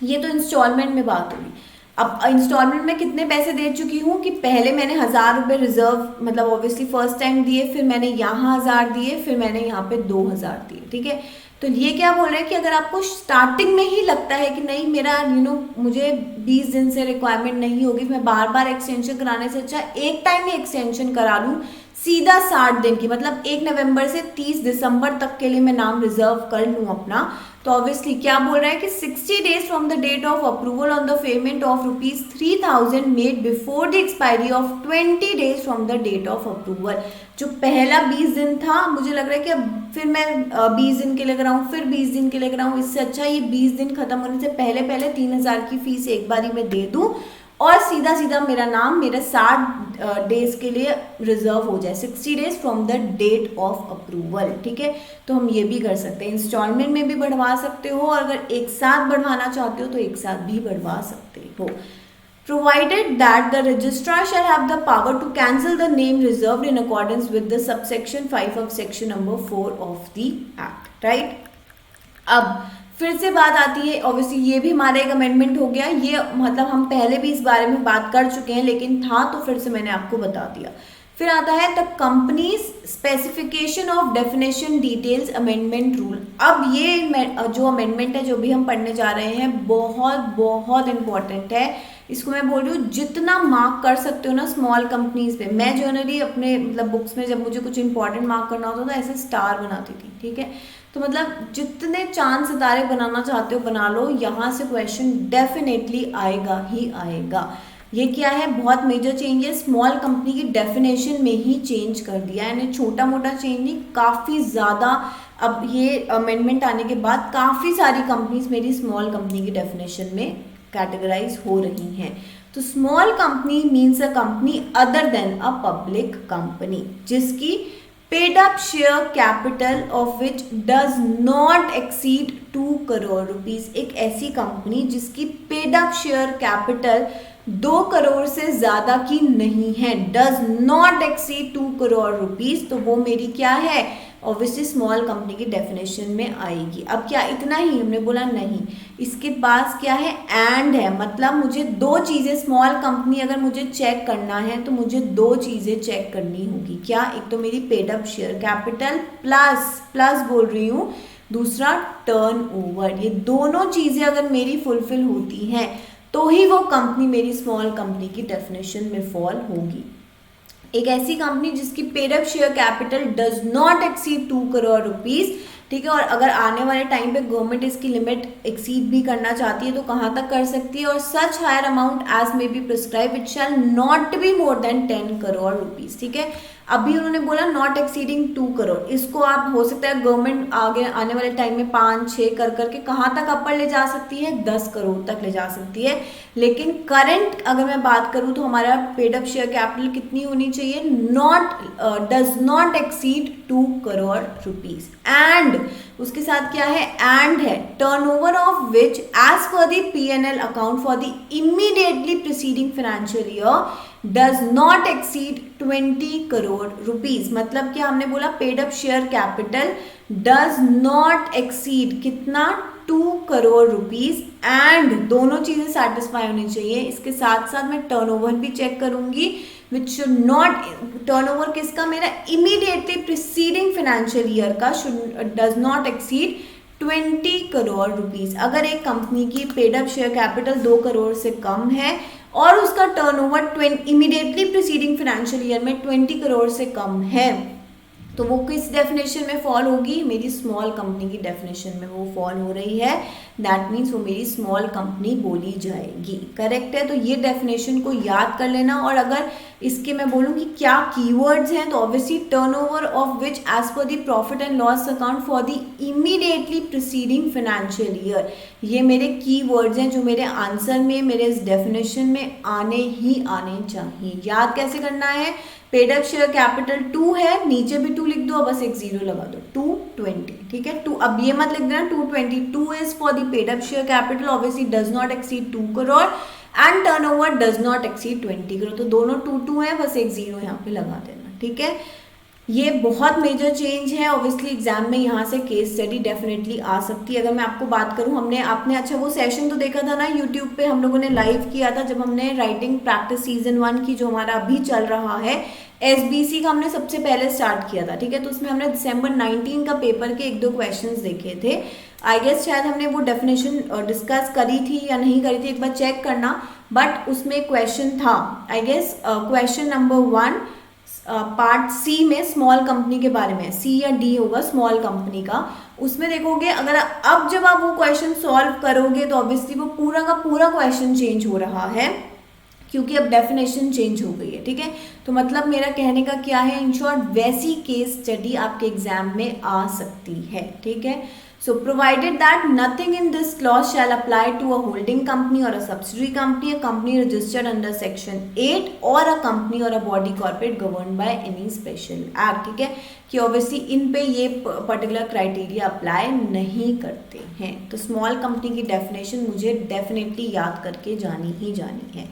ये तो इंस्टॉलमेंट में बात होगी। अब इंस्टॉलमेंट में कितने पैसे दे चुकी हूँ कि पहले मैंने 1,000 रुपये रिजर्व, मतलब ऑब्वियसली फर्स्ट टाइम दिए, फिर मैंने यहाँ 1,000 दिए, फिर मैंने यहाँ पे 2,000 दिए, ठीक है। तो ये क्या बोल रहे हैं कि अगर आपको स्टार्टिंग में ही लगता है कि नहीं मेरा मुझे 20 दिन से रिक्वायरमेंट नहीं होगी, मैं बार बार एक्सटेंशन कराने से अच्छा एक टाइम ही एक्सटेंशन करा लूँ सीधा 60 दिन की, मतलब 1 नवंबर से 30 दिसंबर तक के लिए मैं नाम रिजर्व कर लूँ अपना, तो ऑब्वियसली क्या बोल रहा है कि 60 days from the date of approval on the payment of ₹3,000 made before the expiry of 20 days from the date of approval. जो पहला 20 दिन था, मुझे लग रहा है कि अब फिर मैं 20 दिन के लिए कराऊँ, फिर 20 दिन के लिए कराऊँ, इससे अच्छा ये 20 दिन खत्म होने से पहले पहले 3,000 की फीस एक बारी में दे दूँ और सीधा सीधा मेरा नाम मेरे 60 डेज के लिए रिजर्व हो जाए, 60 days from the date of approval, ठीक है। तो हम ये भी कर सकते हैं, इंस्टॉलमेंट में भी बढ़वा सकते हो, और अगर एक साथ बढ़वाना चाहते हो तो एक साथ भी बढ़वा सकते हो। Provided that the registrar shall have the power to cancel the name reserved in accordance with the subsection 5 of section number 4 of the act, right? अब फिर से बात आती है, ऑब्वियसली ये भी हमारा एक अमेंडमेंट हो गया, ये मतलब हम पहले भी इस बारे में बात कर चुके हैं, लेकिन था तो फिर से मैंने आपको बता दिया। फिर आता है the companies specification of definition details amendment rule. अब ये जो अमेंडमेंट है जो भी हम पढ़ने जा रहे हैं बहुत बहुत इंपॉर्टेंट है, इसको मैं बोल रही हूँ जितना मार्क कर सकते हो ना स्मॉल कंपनीज पे। मैं जनरली अपने मतलब बुक्स में जब मुझे कुछ इंपॉर्टेंट मार्क करना होता था ऐसे स्टार बनाती थी, ठीक है। तो मतलब जितने चांद सितारे बनाना चाहते हो बना लो, यहाँ से क्वेश्चन डेफिनेटली आएगा ही आएगा। ये क्या है, बहुत मेजर चेंज है, स्मॉल कंपनी की डेफिनेशन में ही चेंज कर दिया है, यानी छोटा मोटा चेंज नहीं, काफ़ी ज़्यादा। अब ये अमेंडमेंट आने के बाद काफ़ी सारी कंपनीज मेरी स्मॉल कंपनी की डेफिनेशन में कैटेगराइज हो रही हैं। तो small company means a company other than a public company, जिसकी paid up share capital of which does not exceed 2 crore rupees. एक ऐसी कंपनी जिसकी paid up share capital 2 crore से ज्यादा की नहीं है, does not exceed 2 crore rupees, तो वो मेरी क्या है, ऑब्वियसली स्मॉल कंपनी की डेफिनेशन में आएगी। अब क्या इतना ही, हमने बोला नहीं, इसके पास क्या है, एंड है, मतलब मुझे दो चीजें, स्मॉल कंपनी अगर मुझे चेक करना है तो मुझे दो चीजें चेक करनी होगी। क्या, एक तो मेरी paid up share capital plus बोल रही हूँ, दूसरा टर्नओवर। ये दोनों चीजें अगर मेरी फुलफिल होती हैं तो ही वो कंपनी मेरी स्मॉल कंपनी की डेफिनेशन में फॉल होगी। एक ऐसी कंपनी जिसकी paid up share capital does not exceed 2 crore rupees, ठीक है, और अगर आने वाले टाइम पे गवर्नमेंट इसकी लिमिट एक्सीड भी करना चाहती है तो कहाँ तक कर सकती है, और such higher amount as may be prescribe it shall not be more than 10 crore rupees, ठीक है। अभी उन्होंने बोला नॉट एक्सीडिंग 2 करोड़, इसको आप हो सकता है गवर्नमेंट आगे आने वाले टाइम में 5-6 कर करके कहाँ तक अपर ले जा सकती है, 10 करोड़ तक ले जा सकती है। लेकिन करंट अगर मैं बात करूँ तो हमारा पेड अप शेयर कैपिटल कितनी होनी चाहिए, does not exceed 2 crore rupees. And उसके साथ क्या है, एंड है, turnover of which as per the P&L account for the immediately preceding financial year does not exceed 20 crore rupees. मतलब क्या हमने बोला, paid up share capital does not exceed कितना, 2 करोड़ रुपीज, एंड दोनों चीजें सेटिस्फाई होनी चाहिए। इसके साथ साथ मैं टर्नओवर भी चेक करूंगी, विच शुड नॉट, टर्नओवर किसका, मेरा इमीडिएटली प्रीसीडिंग फाइनेंशियल ईयर का, does not exceed 20 crore rupees. अगर एक कंपनी की paid up share capital 2 crore से कम है और उसका turnover immediately preceding financial year में 20 करोड़ से कम है, तो वो किस डेफिनेशन में फॉल होगी, मेरी स्मॉल कंपनी की डेफिनेशन में वो फॉल हो रही है। दैट मीन्स वो मेरी स्मॉल कंपनी बोली जाएगी। करेक्ट है, तो ये डेफिनेशन को याद कर लेना। और अगर इसके मैं बोलूँ कि क्या कीवर्ड्स हैं, तो obviously turnover of which as per the profit and loss account for the immediately preceding financial year, ये मेरे कीवर्ड्स हैं जो मेरे आंसर में, मेरे इस डेफिनेशन में आने ही आने चाहिए। याद कैसे करना है, पेड अप शेयर कैपिटल 2 है, नीचे भी 2 लिख दो, बस एक 0 लगा दो, 220, ठीक है। 2, अब ये मत लिख देना 220, 2 is for the paid up share capital obviously does not exceed 2 crore and turnover does not exceed 20 crore, तो दोनों 2 है, बस एक 0 यहाँ पे लगा देना, ठीक है। ये बहुत मेजर चेंज है, ऑब्वियसली एग्जाम में यहाँ से केस स्टडी डेफिनेटली आ सकती है। अगर मैं आपको बात करूँ, आपने अच्छा वो सेशन तो देखा था ना यूट्यूब पे, हम लोगों ने लाइव किया था जब हमने राइटिंग प्रैक्टिस सीजन 1 की, जो हमारा अभी चल रहा है, SBC का हमने सबसे पहले स्टार्ट किया था, ठीक है। तो उसमें हमने दिसंबर 19 का पेपर के 1-2 क्वेश्चंस देखे थे। आई गेस शायद हमने वो डेफिनेशन डिस्कस करी थी या नहीं करी थी, एक बार चेक करना, बट उसमें क्वेश्चन था, I guess question number 1 part C में स्मॉल कंपनी के बारे में, सी या डी होगा स्मॉल कंपनी का। उसमें देखोगे, अगर अब जब आप वो क्वेश्चन सॉल्व करोगे तो ऑब्वियसली वो पूरा का पूरा क्वेश्चन चेंज हो रहा है, क्योंकि अब डेफिनेशन चेंज हो गई है, ठीक है। तो मतलब मेरा कहने का क्या है, इन शॉर्ट वैसी केस स्टडी आपके एग्जाम में आ सकती है, ठीक है। So provided that nothing in this clause shall apply to a holding company or a subsidiary company, a company registered under section 8 or a company or a body corporate governed by any special act, ठीक है, कि obviously इन पे ये particular criteria apply नहीं करते हैं। तो small company की डेफिनेशन मुझे डेफिनेटली याद करके जानी ही जानी है।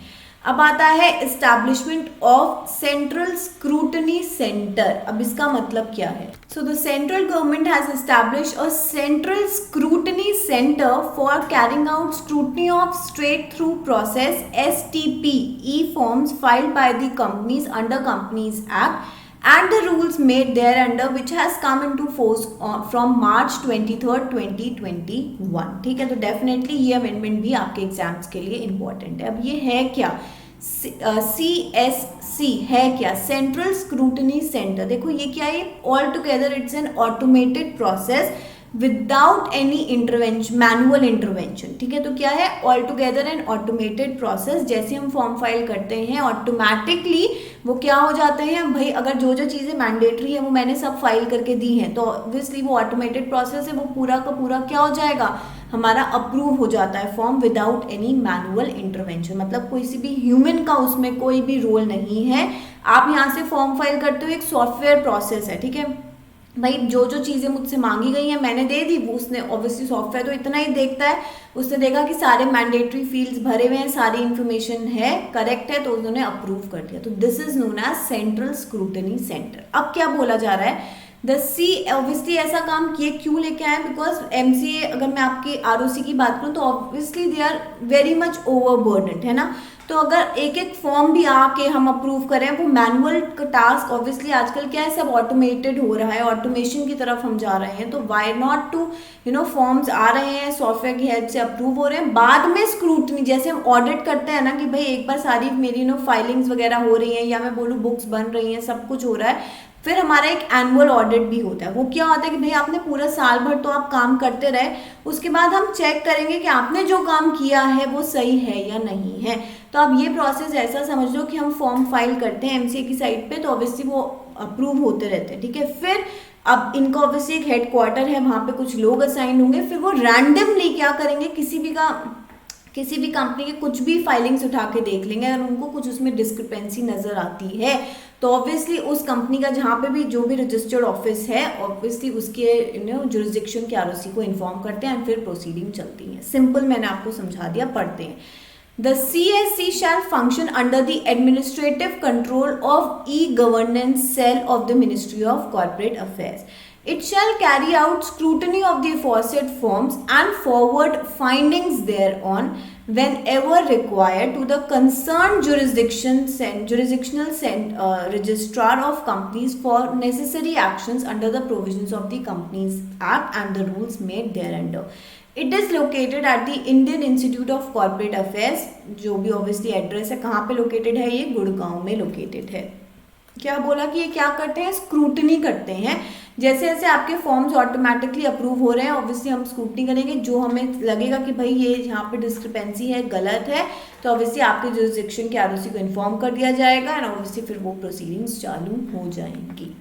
अब आता है establishment of central scrutiny centre. अब इसका मतलब क्या है, so the central government has established a central scrutiny centre for carrying out scrutiny of straight through process STP E forms filed by the companies under companies act and the rules made thereunder which has come into force from March 23rd 2021, ठीक है। तो definitely ये amendment भी आपके exams के लिए important है। अब ये है क्या, CSC है क्या, सेंट्रल स्क्रूटनी सेंटर। देखो ये क्या है, all together it's an automated process without any intervention, manual intervention, ठीक है। तो क्या है, all together N automated process. जैसे हम फॉर्म फाइल करते हैं ऑटोमेटिकली वो क्या हो जाते हैं भाई, अगर जो जो चीज़ें मैंडेटरी है वो मैंने सब फाइल करके दी हैं, तो ऑब्वियसली वो ऑटोमेटेड प्रोसेस है, वो पूरा का पूरा क्या हो जाएगा, हमारा अप्रूव हो जाता है form without any manual intervention, मतलब कोई सी भी ह्यूमन का उसमें कोई भी रोल नहीं है। आप यहाँ से फॉर्म फाइल करते हो, एक सॉफ्टवेयर प्रोसेस है, ठीक है भाई। जो जो चीज़ें मुझसे मांगी गई हैं मैंने दे दी, वो उसने ऑब्वियसली सॉफ्टवेयर तो इतना ही देखता है, उसने देखा कि सारे मैंडेटरी फील्ड्स भरे हुए हैं, सारी इन्फॉर्मेशन है, करेक्ट है, तो उन्होंने अप्रूव कर दिया। तो this is known as central scrutiny centre. अब क्या बोला जा रहा है, द सी ऑब्वियसली ऐसा काम किए क्यों लेके आए, बिकॉज एमसीए अगर मैं आपके आरओसी की बात करूँ तो obviously they are very much overburdened, है ना। तो अगर एक एक फॉर्म भी आके हम अप्रूव करें, वो मैनुअल का टास्क ऑब्वियसली आजकल क्या है, सब ऑटोमेटेड हो रहा है, ऑटोमेशन की तरफ हम जा रहे हैं, तो वाई नॉट टू फॉर्म्स आ रहे हैं सॉफ्टवेयर की हेल्प से अप्रूव हो रहे हैं, बाद में स्क्रूटनी, जैसे हम ऑडिट करते हैं ना कि भाई एक बार सारी मेरी फाइलिंग्स वगैरह हो रही हैं, या मैं बोलूँ बुक्स बन रही हैं, सब कुछ हो रहा है, फिर हमारा एक एनुअल ऑडिट भी होता है। वो क्या होता है कि भाई आपने पूरा साल भर तो आप काम करते रहे, उसके बाद हम चेक करेंगे कि आपने जो काम किया है वो सही है या नहीं है। तो आप ये प्रोसेस ऐसा समझ लो कि हम फॉर्म फाइल करते हैं एमसीए की साइट पे, तो ऑब्वियसली वो अप्रूव होते रहते हैं, ठीक है। फिर अब इनका ऑब्वियसली एक हेडक्वार्टर है, वहाँ पे कुछ लोग असाइन होंगे, फिर वो रैंडमली क्या करेंगे, किसी भी कंपनी के कुछ भी फाइलिंग्स उठा के देख लेंगे, अगर उनको कुछ उसमें डिस्क्रिपेंसी नजर आती है तो ऑब्वियसली उस कंपनी का जहाँ पे भी जो भी रजिस्टर्ड ऑफिस है, ऑब्वियसली उसके जुरिसडिक्शन के आरओसी को इन्फॉर्म करते हैं, फिर प्रोसीडिंग चलती है। सिंपल मैंने आपको समझा दिया, पढ़ते हैं। The CSC shall function under the administrative control of e-governance cell of the Ministry of Corporate Affairs. It shall carry out scrutiny of the aforesaid forms and forward findings thereon whenever required to the concerned jurisdictional registrar of companies for necessary actions under the provisions of the Companies Act and the rules made thereunder. It is located at the Indian Institute of Corporate Affairs, जो भी obviously address है, कहाँ पे located है, ये गुड़गांव में located है। क्या बोला कि ये क्या करते हैं, स्क्रूटनी करते हैं। जैसे जैसे आपके फॉर्म्स ऑटोमेटिकली अप्रूव हो रहे हैं, ऑब्वियसली हम स्क्रूटनी करेंगे, जो हमें लगेगा कि भाई ये यहाँ पे डिस्क्रिपेंसी है, गलत है, तो ऑब्वियसली आपके जुरिसडिक्शन के आरओसी को इन्फॉर्म कर दिया जाएगा एंड ऑब्वियसली फिर वो प्रोसीडिंग्स चालू हो जाएंगी।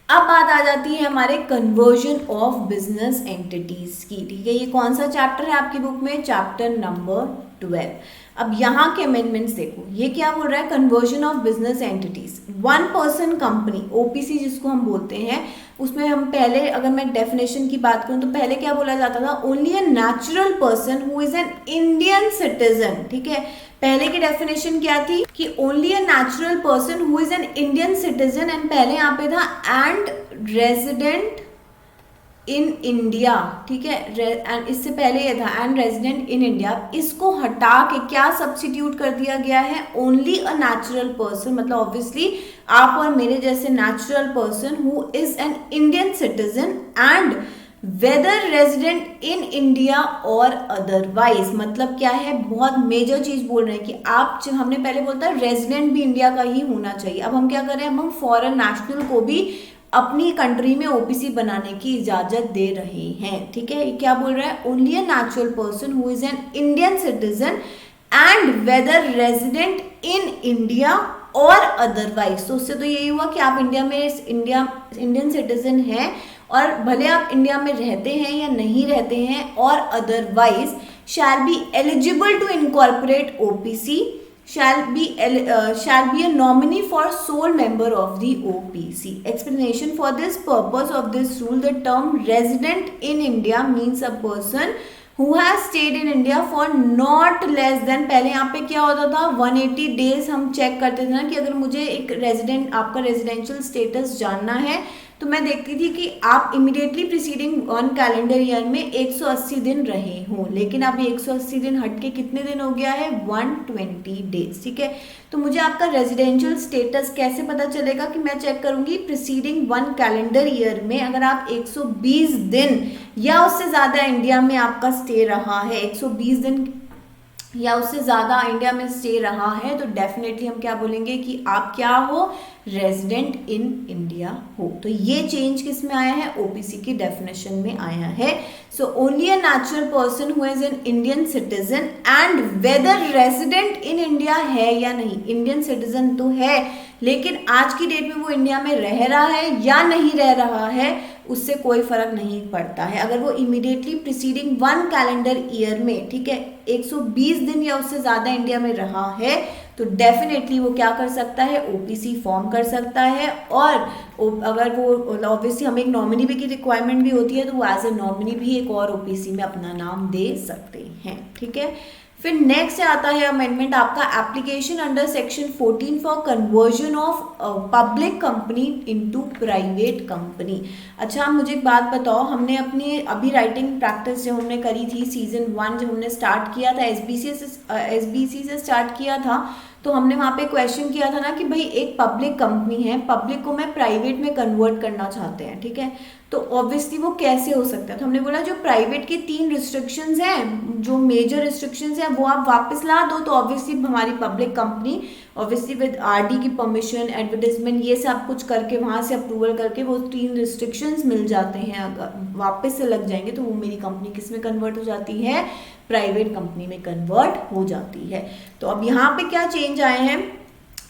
अब बात आ जाती है हमारे कन्वर्जन ऑफ बिजनेस एंटिटीज की, ठीक है। ये कौन सा चैप्टर है आपकी बुक में, चैप्टर नंबर 12। अब यहाँ के अमेंडमेंट्स देखो, ये क्या बोल रहा है, conversion of business entities, one person company, OPC जिसको हम बोलते हैं, उसमें हम पहले अगर मैं डेफिनेशन की बात करूं तो पहले क्या बोला जाता था, only a natural person who is an Indian citizen, ठीक है। पहले की डेफिनेशन क्या थी कि only a natural person who is an Indian citizen, and पहले यहाँ पे था एंड रेजिडेंट इन इंडिया, ठीक है, एंड इससे पहले ये था एंड रेजिडेंट इन इंडिया। इसको हटा के क्या सब्स्टिट्यूट कर दिया गया है, ओनली अ नेचुरल पर्सन, मतलब ऑब्वियसली आप और मेरे जैसे natural person who is an Indian citizen and whether resident in India और अदरवाइज। मतलब क्या है, बहुत मेजर चीज बोल रहे हैं कि आप, हमने पहले बोलता है रेजिडेंट भी इंडिया का ही होना चाहिए, अब हम क्या कर रहे हैं, हम फॉरेन नेशनल को भी अपनी कंट्री में ओपीसी बनाने की इजाजत दे रहे हैं, ठीक है। ये क्या बोल रहा है, only a natural person who is an Indian citizen and whether resident in India और अदरवाइज। तो उससे तो यही हुआ कि आप इंडियन सिटीजन हैं और भले आप इंडिया में रहते हैं या नहीं रहते हैं, और otherwise shall be eligible to incorporate OPC, shall be a nominee for sole member of the OPC. Explanation: for this purpose of this rule, the term resident in India means a person who has stayed in India for not less than, पहले यहाँ पे क्या होता था 180 days हम check करते थे ना कि अगर मुझे एक रेजिडेंट, आपका रेजिडेंशियल स्टेटस जानना है तो मैं देखती थी कि आप इमीडिएटली प्रीसीडिंग 1 कैलेंडर ईयर में 180 दिन रहे हों, लेकिन अब 180 दिन हट के कितने दिन हो गया है, 120 डेज, ठीक है। तो मुझे आपका रेजिडेंशियल स्टेटस कैसे पता चलेगा कि मैं चेक करूंगी प्रीसीडिंग 1 कैलेंडर ईयर में अगर आप 120 दिन या उससे ज़्यादा इंडिया में आपका स्टे रहा है, 120 दिन या उससे ज़्यादा इंडिया में स्टे रहा है, तो डेफिनेटली हम क्या बोलेंगे कि आप क्या हो, रेजिडेंट इन इंडिया हो। तो ये चेंज किस में आया है, ओपीसी की डेफिनेशन में आया है। So only a natural person who is an Indian citizen and whether resident in India है या नहीं, इंडियन सिटीजन तो है लेकिन आज की डेट में वो इंडिया में रह रहा है या नहीं रह रहा है, उससे कोई फर्क नहीं पड़ता है। अगर वो इमीडिएटली प्रीसीडिंग 1 कैलेंडर ईयर में, ठीक है, 120 दिन या उससे ज़्यादा इंडिया में रहा है तो डेफिनेटली वो क्या कर सकता है, ओपीसी फॉर्म कर सकता है। और अगर वो ऑब्वियसली हमें एक नॉमिनी भी की रिक्वायरमेंट भी होती है तो वो एज ए नॉमिनी भी एक और ओपीसी में अपना नाम दे सकते हैं, ठीक है। फिर नेक्स्ट आता है अमेंडमेंट आपका application under section 14 for conversion of public company into private company. अच्छा मुझे एक बात बताओ, हमने अपनी अभी राइटिंग प्रैक्टिस जो हमने करी थी सीजन 1 जब हमने स्टार्ट किया था एसबीसी से स्टार्ट किया था, तो हमने वहाँ पे क्वेश्चन किया था ना कि भाई एक पब्लिक कंपनी है, पब्लिक को मैं प्राइवेट में कन्वर्ट करना चाहते हैं, ठीक है, तो ऑब्वियसली वो कैसे हो सकता है। तो हमने बोला जो प्राइवेट की 3 रिस्ट्रिक्शंस हैं, जो मेजर रिस्ट्रिक्शंस हैं वो आप वापस ला दो, तो ऑब्वियसली हमारी public company obviously with RD की परमिशन, एडवर्टाइजमेंट, ये सब कुछ करके वहाँ से अप्रूवल करके वो 3 रिस्ट्रिक्शंस मिल जाते हैं, अगर वापस से लग जाएंगे तो वो मेरी कंपनी किस में कन्वर्ट हो जाती है, प्राइवेट कंपनी में कन्वर्ट हो जाती है। तो अब यहाँ पे क्या चेंज आए हैं,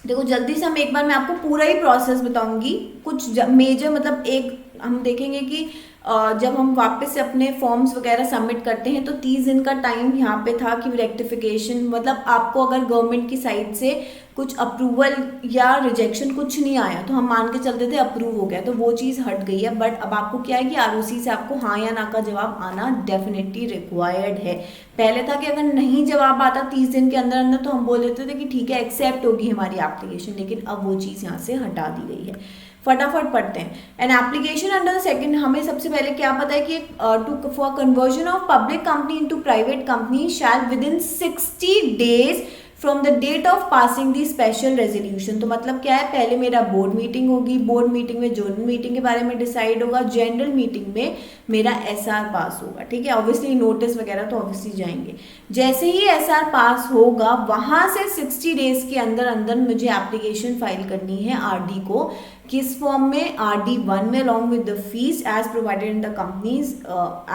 देखो जल्दी से हम एक बार मैं आपको पूरा ही प्रोसेस बताऊंगी। कुछ मेजर मतलब एक हम देखेंगे कि जब हम वापस से अपने फॉर्म्स वगैरह सबमिट करते हैं तो 30 दिन का टाइम यहाँ पे था कि रेक्टिफिकेशन, मतलब आपको अगर गवर्नमेंट की साइड से कुछ अप्रूवल या रिजेक्शन कुछ नहीं आया तो हम मान के चलते थे अप्रूव हो गया, तो वो चीज़ हट गई है। बट अब आपको क्या है कि आरओसी से आपको हाँ या ना का जवाब आना डेफिनेटली रिक्वायर्ड है। पहले था कि अगर नहीं जवाब आता 30 दिन के अंदर अंदर तो हम बोल देते थे कि ठीक है एक्सेप्ट होगी हमारी एप्लीकेशन, लेकिन अब वो चीज़ यहाँ से हटा दी गई है। फटाफट पढ़ते हैं। एन एप्लीकेशन अंडर सेकंड, हमें सबसे पहले क्या पता है कि to for conversion of public company into private company shall within 60 days from the date of passing the special resolution. तो मतलब क्या है, पहले मेरा बोर्ड मीटिंग होगी, बोर्ड मीटिंग में जनरल मीटिंग के बारे में डिसाइड होगा, जनरल मीटिंग में मेरा एसआर पास होगा, ठीक है। ऑब्वियसली नोटिस वगैरह तो ऑब्वियसली जाएंगे। जैसे ही एसआर पास होगा वहां से 60 डेज के अंदर अंदर मुझे एप्लीकेशन फाइल करनी है आरडी को, किस फॉर्म में, RD1 में along with the fees as provided in the company's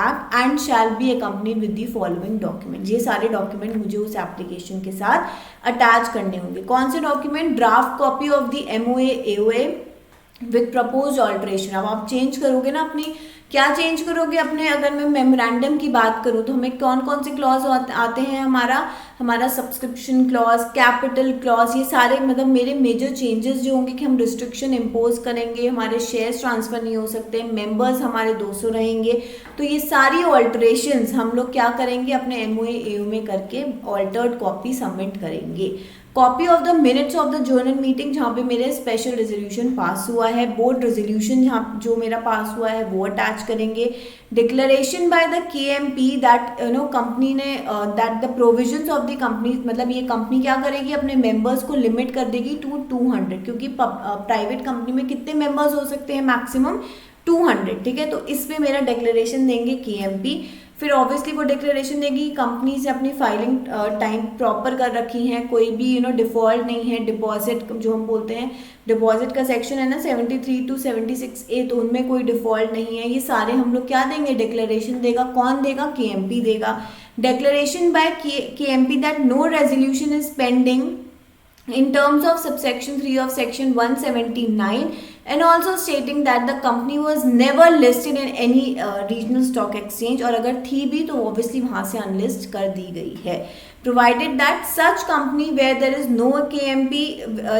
act and shall be accompanied with the following document। ये सारे डॉक्यूमेंट मुझे उस एप्लीकेशन के साथ अटैच करने होंगे। कौन से document, draft copy of the MOA AOA with propose alteration. अब आप चेंज करोगे ना अपनी, क्या चेंज करोगे अपने, अगर मैं मेमोरेंडम की बात करूँ तो हमें कौन कौन से क्लॉज आते हैं, हमारा सब्सक्रिप्शन क्लॉज, कैपिटल क्लॉज, ये सारे मतलब मेरे मेजर चेंजेस जो होंगे कि हम रिस्ट्रिक्शन इम्पोज करेंगे, हमारे शेयर्स ट्रांसफर नहीं हो सकते, मेंबर्स हमारे 200 रहेंगे, तो ये सारी ऑल्ट्रेशंस हम लोग क्या करेंगे अपने MOA AO में करके ऑल्टर्ड कॉपी सबमिट करेंगे। Copy of the minutes of the general meeting जहाँ पे मेरे स्पेशल रेजोल्यूशन पास हुआ है, बोर्ड रेजोल्यूशन जहाँ जो मेरा पास हुआ है वो अटैच करेंगे। Declaration by the KMP that company ने that the provisions of the company, मतलब ये कंपनी क्या करेगी अपने मेंबर्स को लिमिट कर देगी टू 200, क्योंकि प्राइवेट कंपनी में कितने मेंबर्स हो सकते हैं, मैक्सिमम 200, ठीक है। तो इस पे मेरा डिक्लेरेशन देंगे KMP। फिर ऑब्वियसली वो डिक्लेरेशन देगी कंपनी से अपनी फाइलिंग टाइम प्रॉपर कर रखी है, कोई भी डिफॉल्ट नहीं है, डिपॉजिट जो हम बोलते हैं, डिपॉजिट का सेक्शन है ना 73 to 76A, तो उनमें कोई डिफॉल्ट नहीं है। ये सारे हम लोग क्या देंगे, डिक्लेरेशन देगा, कौन देगा, KMP देगा। Declaration by KMP that no resolution is pending in terms of subsection 3 of section 179 and also stating that the company was never listed in any regional stock exchange, और अगर थी भी तो obviously वहाँ से unlist कर दी गई है। provided that such company where there is no KMP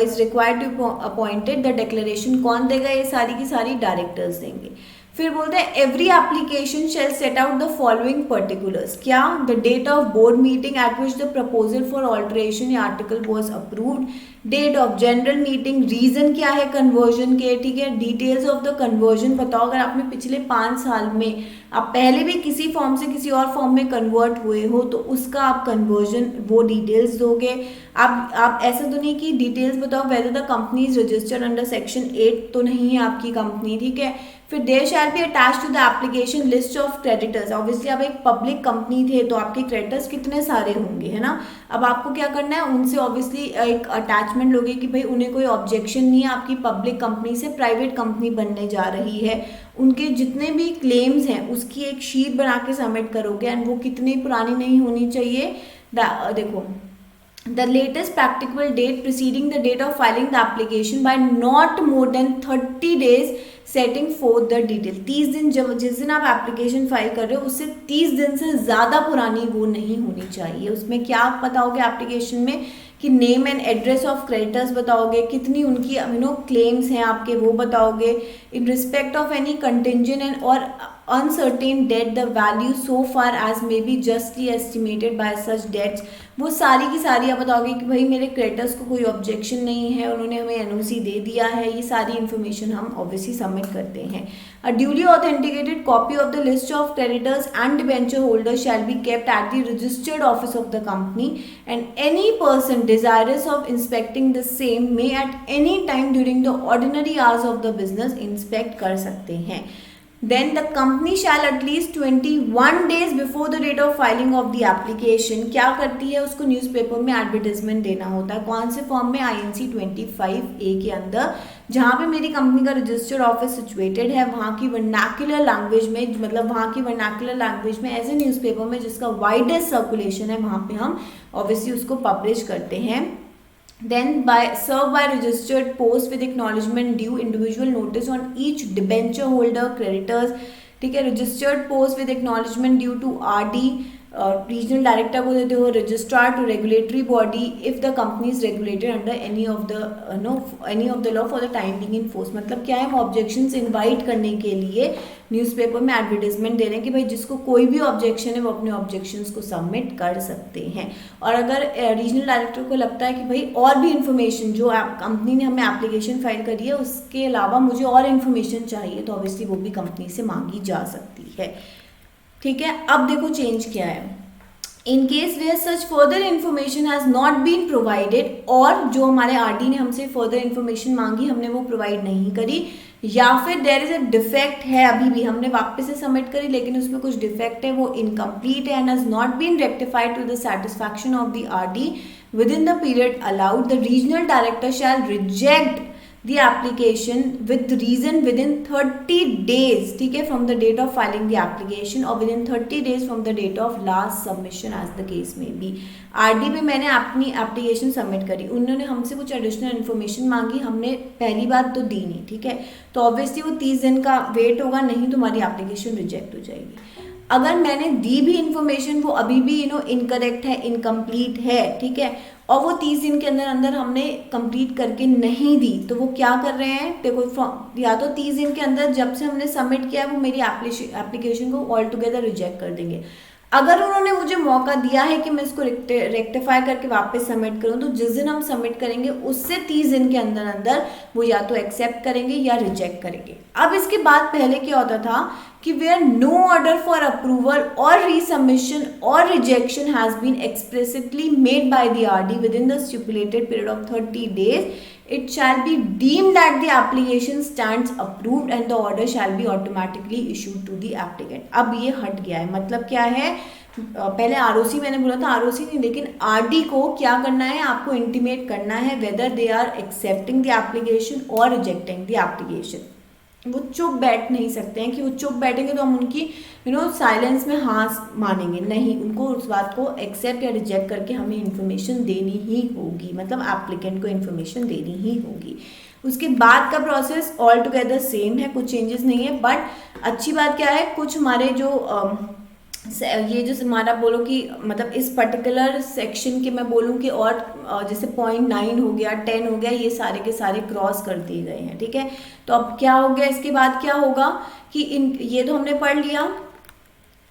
is required to be appointed, the declaration कौन देगा, ये सारी की सारी डायरेक्टर्स देंगे। फिर बोलते हैं every application shall set out the following particulars, क्या, the date of board meeting at which the proposal for alteration या article was approved, date of general meeting, reason क्या है कन्वर्जन के, ठीक है, डिटेल्स ऑफ द कन्वर्जन बताओ, अगर आपने पिछले 5 साल में आप पहले भी किसी फॉर्म से किसी और फॉर्म में कन्वर्ट हुए हो तो उसका आप कन्वर्जन वो डिटेल्स दोगे। आप ऐसा तो नहीं कि डिटेल्स बताओ whether the company is registered under section 8 तो नहीं है आपकी कंपनी, ठीक है। फिर there shall be attach to the application list of creditors, obviously आप एक पब्लिक कंपनी थे तो आपके क्रेडिटर्स कितने सारे होंगे, है ना। अब आपको क्या करना है, उनसे ऑब्वियसली एक अटैचमेंट लोगे कि भाई उन्हें कोई ऑब्जेक्शन नहीं है आपकी पब्लिक कंपनी से प्राइवेट कंपनी बनने जा रही है, उनके जितने भी क्लेम्स हैं उसकी एक शीट बना के सबमिट करोगे, एंड वो कितनी पुरानी नहीं होनी चाहिए, देखो the latest practicable date preceding the date of filing the application by not more than 30 days setting for the detail. 30 दिन, जब जिस दिन आप एप्लीकेशन फाइल कर रहे हो उससे 30 दिन से ज़्यादा पुरानी वो नहीं होनी चाहिए। उसमें क्या आप बताओगे एप्लीकेशन में कि name and address of creditors बताओगे, कितनी उनकी क्लेम्स हैं आपके वो बताओगे, in respect of any contingent and और uncertain debt the value so far as may be justly estimated by such debts. वो सारी की सारी आप बताओगे कि भाई मेरे क्रेडिटर्स को कोई ऑब्जेक्शन नहीं है, उन्होंने हमें एनओसी दे दिया है, ये सारी इन्फॉर्मेशन हम ऑब्वियसली सबमिट करते हैं। A duly authenticated copy of the list of creditors and debenture holders shall be kept at the registered office of the company, and any person desirous of inspecting the same may at any time during the ordinary hours of the business inspect कर सकते हैं। Then the company shall at least 21 days before the date of filing of the application क्या करती है, उसको newspaper में advertisement देना होता है। कौन से फॉर्म में? INC 25A के अंदर, जहाँ पे मेरी कंपनी का रजिस्टर्ड ऑफिस सिचुएटेड है, वहाँ की वर्नाकुलर लैंग्वेज में, मतलब वहाँ की वर्नाकुलर लैंग्वेज में एज ए न्यूज़पेपर में जिसका वाइडेस्ट सर्कुलेशन है, वहाँ पे हम ऑब्वियसली उसको पब्लिश करते हैं। Then serve by registered post with acknowledgement due individual notice on each debenture holder creditors। ठीक है, registered post with acknowledgement due to RD, regional director को देते हो, registrar to regulatory body if the company is regulated under any of the law for the time being in force. मतलब क्या है, हम objections invite करने के लिए न्यूज़पेपर में एडवर्टाइजमेंट दे रहे हैं कि भाई जिसको कोई भी ऑब्जेक्शन है वो अपने ऑब्जेक्शंस को सबमिट कर सकते हैं। और अगर रीजनल डायरेक्टर को लगता है कि भाई और भी इन्फॉर्मेशन जो कंपनी ने हमें एप्लीकेशन फाइल करी है उसके अलावा मुझे और इन्फॉर्मेशन चाहिए, तो ऑब्वियसली वो भी कंपनी से मांगी जा सकती है। ठीक है, अब देखो चेंज क्या है। In case where such further information has not been provided, और जो हमारे RD ने हमसे फर्दर इन्फॉर्मेशन मांगी हमने वो प्रोवाइड नहीं करी, या फिर देयर इज अ डिफेक्ट है, अभी भी हमने वापस से सबमिट करी लेकिन उसमें कुछ डिफेक्ट है, वो इनकम्प्लीट है and has not been rectified to the satisfaction of the RD within the period allowed, the regional director shall reject the application with reason within 30 days, ठीक है, from the date of filing the application or within 30 days from the date of last submission as the case may be। RD पे मैंने अपनी application submit करी, उन्होंने हमसे कुछ additional information मांगी, हमने पहली बात तो दी नहीं, ठीक है, तो ऑब्वियसली वो 30 दिन का वेट होगा, नहीं तो हमारी एप्लीकेशन रिजेक्ट हो जाएगी। अगर मैंने दी भी इन्फॉर्मेशन वो अभी भी इनकरेक्ट है, इनकम्प्लीट है, ठीक है, और वो 30 दिन के अंदर अंदर हमने कंप्लीट करके नहीं दी, तो वो क्या कर रहे हैं, देखो या तो 30 दिन के अंदर जब से हमने सबमिट किया है वो मेरी एप्लीकेशन को ऑल टुगेदर रिजेक्ट कर देंगे। अगर उन्होंने मुझे मौका दिया है कि मैं इसको रेक्टिफाई करके वापस सबमिट करूं, तो जिस दिन हम सबमिट करेंगे उससे 30 दिन के अंदर अंदर वो या तो एक्सेप्ट करेंगे या रिजेक्ट करेंगे। अब इसके बाद पहले क्या होता था कि where no order for approval और रीसबमिशन और rejection has been expressively made by the RD within the stipulated period of 30 days, it shall be deemed that the application stands approved and the order shall be automatically issued to the applicant। अब ये हट गया है, मतलब क्या है, पहले ROC मैंने बोला था, ROC नहीं, लेकिन RD को क्या करना है, आपको इंटीमेट करना है whether they are accepting the application और रिजेक्टिंग द एप्लीकेशन। वो चुप बैठ नहीं सकते हैं कि वो चुप बैठेंगे तो हम उनकी साइलेंस में हाँ मानेंगे, नहीं, उनको उस बात को एक्सेप्ट या रिजेक्ट करके हमें इन्फॉर्मेशन देनी ही होगी, मतलब एप्लीकेंट को इन्फॉर्मेशन देनी ही होगी। उसके बाद का प्रोसेस ऑल टुगेदर सेम है, कुछ चेंजेस नहीं है, बट अच्छी बात क्या है, कुछ हमारे जो ये जो हमारा बोलो कि मतलब इस पर्टिकुलर सेक्शन के मैं बोलूँ कि और जैसे 0.9 हो गया, 10 हो गया, ये सारे के सारे क्रॉस कर दिए गए हैं, ठीक है। तो अब क्या हो गया, इसके बाद क्या होगा कि ये तो हमने पढ़ लिया,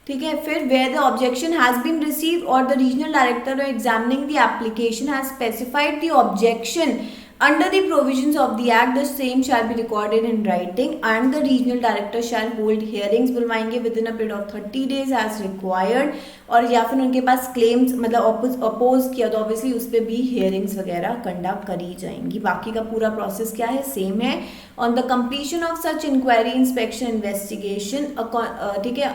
ठीक है। फिर where the objection has been received और the regional director examining the application has specified the objection under the provisions of the act, the same shall be recorded in writing and the regional director shall hold hearings, बुलवाएंगे within a period of 30 days as required, और या फिर उनके पास claims मतलब oppose किया तो obviously उस पर भी हेयरिंग्स वगैरह कंडक्ट करी जाएंगी। बाकी का पूरा प्रोसेस क्या है, सेम है। On the completion of such inquiry, inspection, investigation, ठीक है,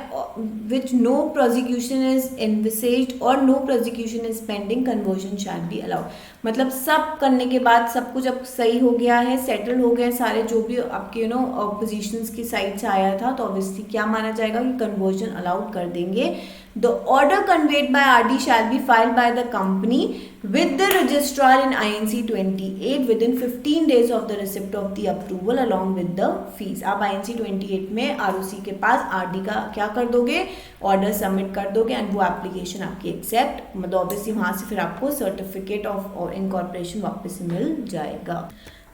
which no prosecution is envisaged और no prosecution is pending, conversion shall be allowed. मतलब सब करने के बाद सब कुछ अब सही हो गया है, सेटल हो गए सारे, जो भी आपके ऑपोजिशंस की साइड से आया था, तो ऑब्वियसली क्या माना जाएगा कि कन्वर्जन अलाउड कर देंगे। The order conveyed bye RD shall be filed by the company with the registrar in INC 28 within 15 days of the receipt of the approval along with the fees। आप INC 28 में ROC के पास RD का क्या कर दोगे, order submit कर दोगे and वो एप्लीकेशन आपकी एक्सेप्ट, मतलब ऑब्वियसली वहाँ से फिर आपको सर्टिफिकेट ऑफ इनकॉर्पोरेशन वापस मिल जाएगा।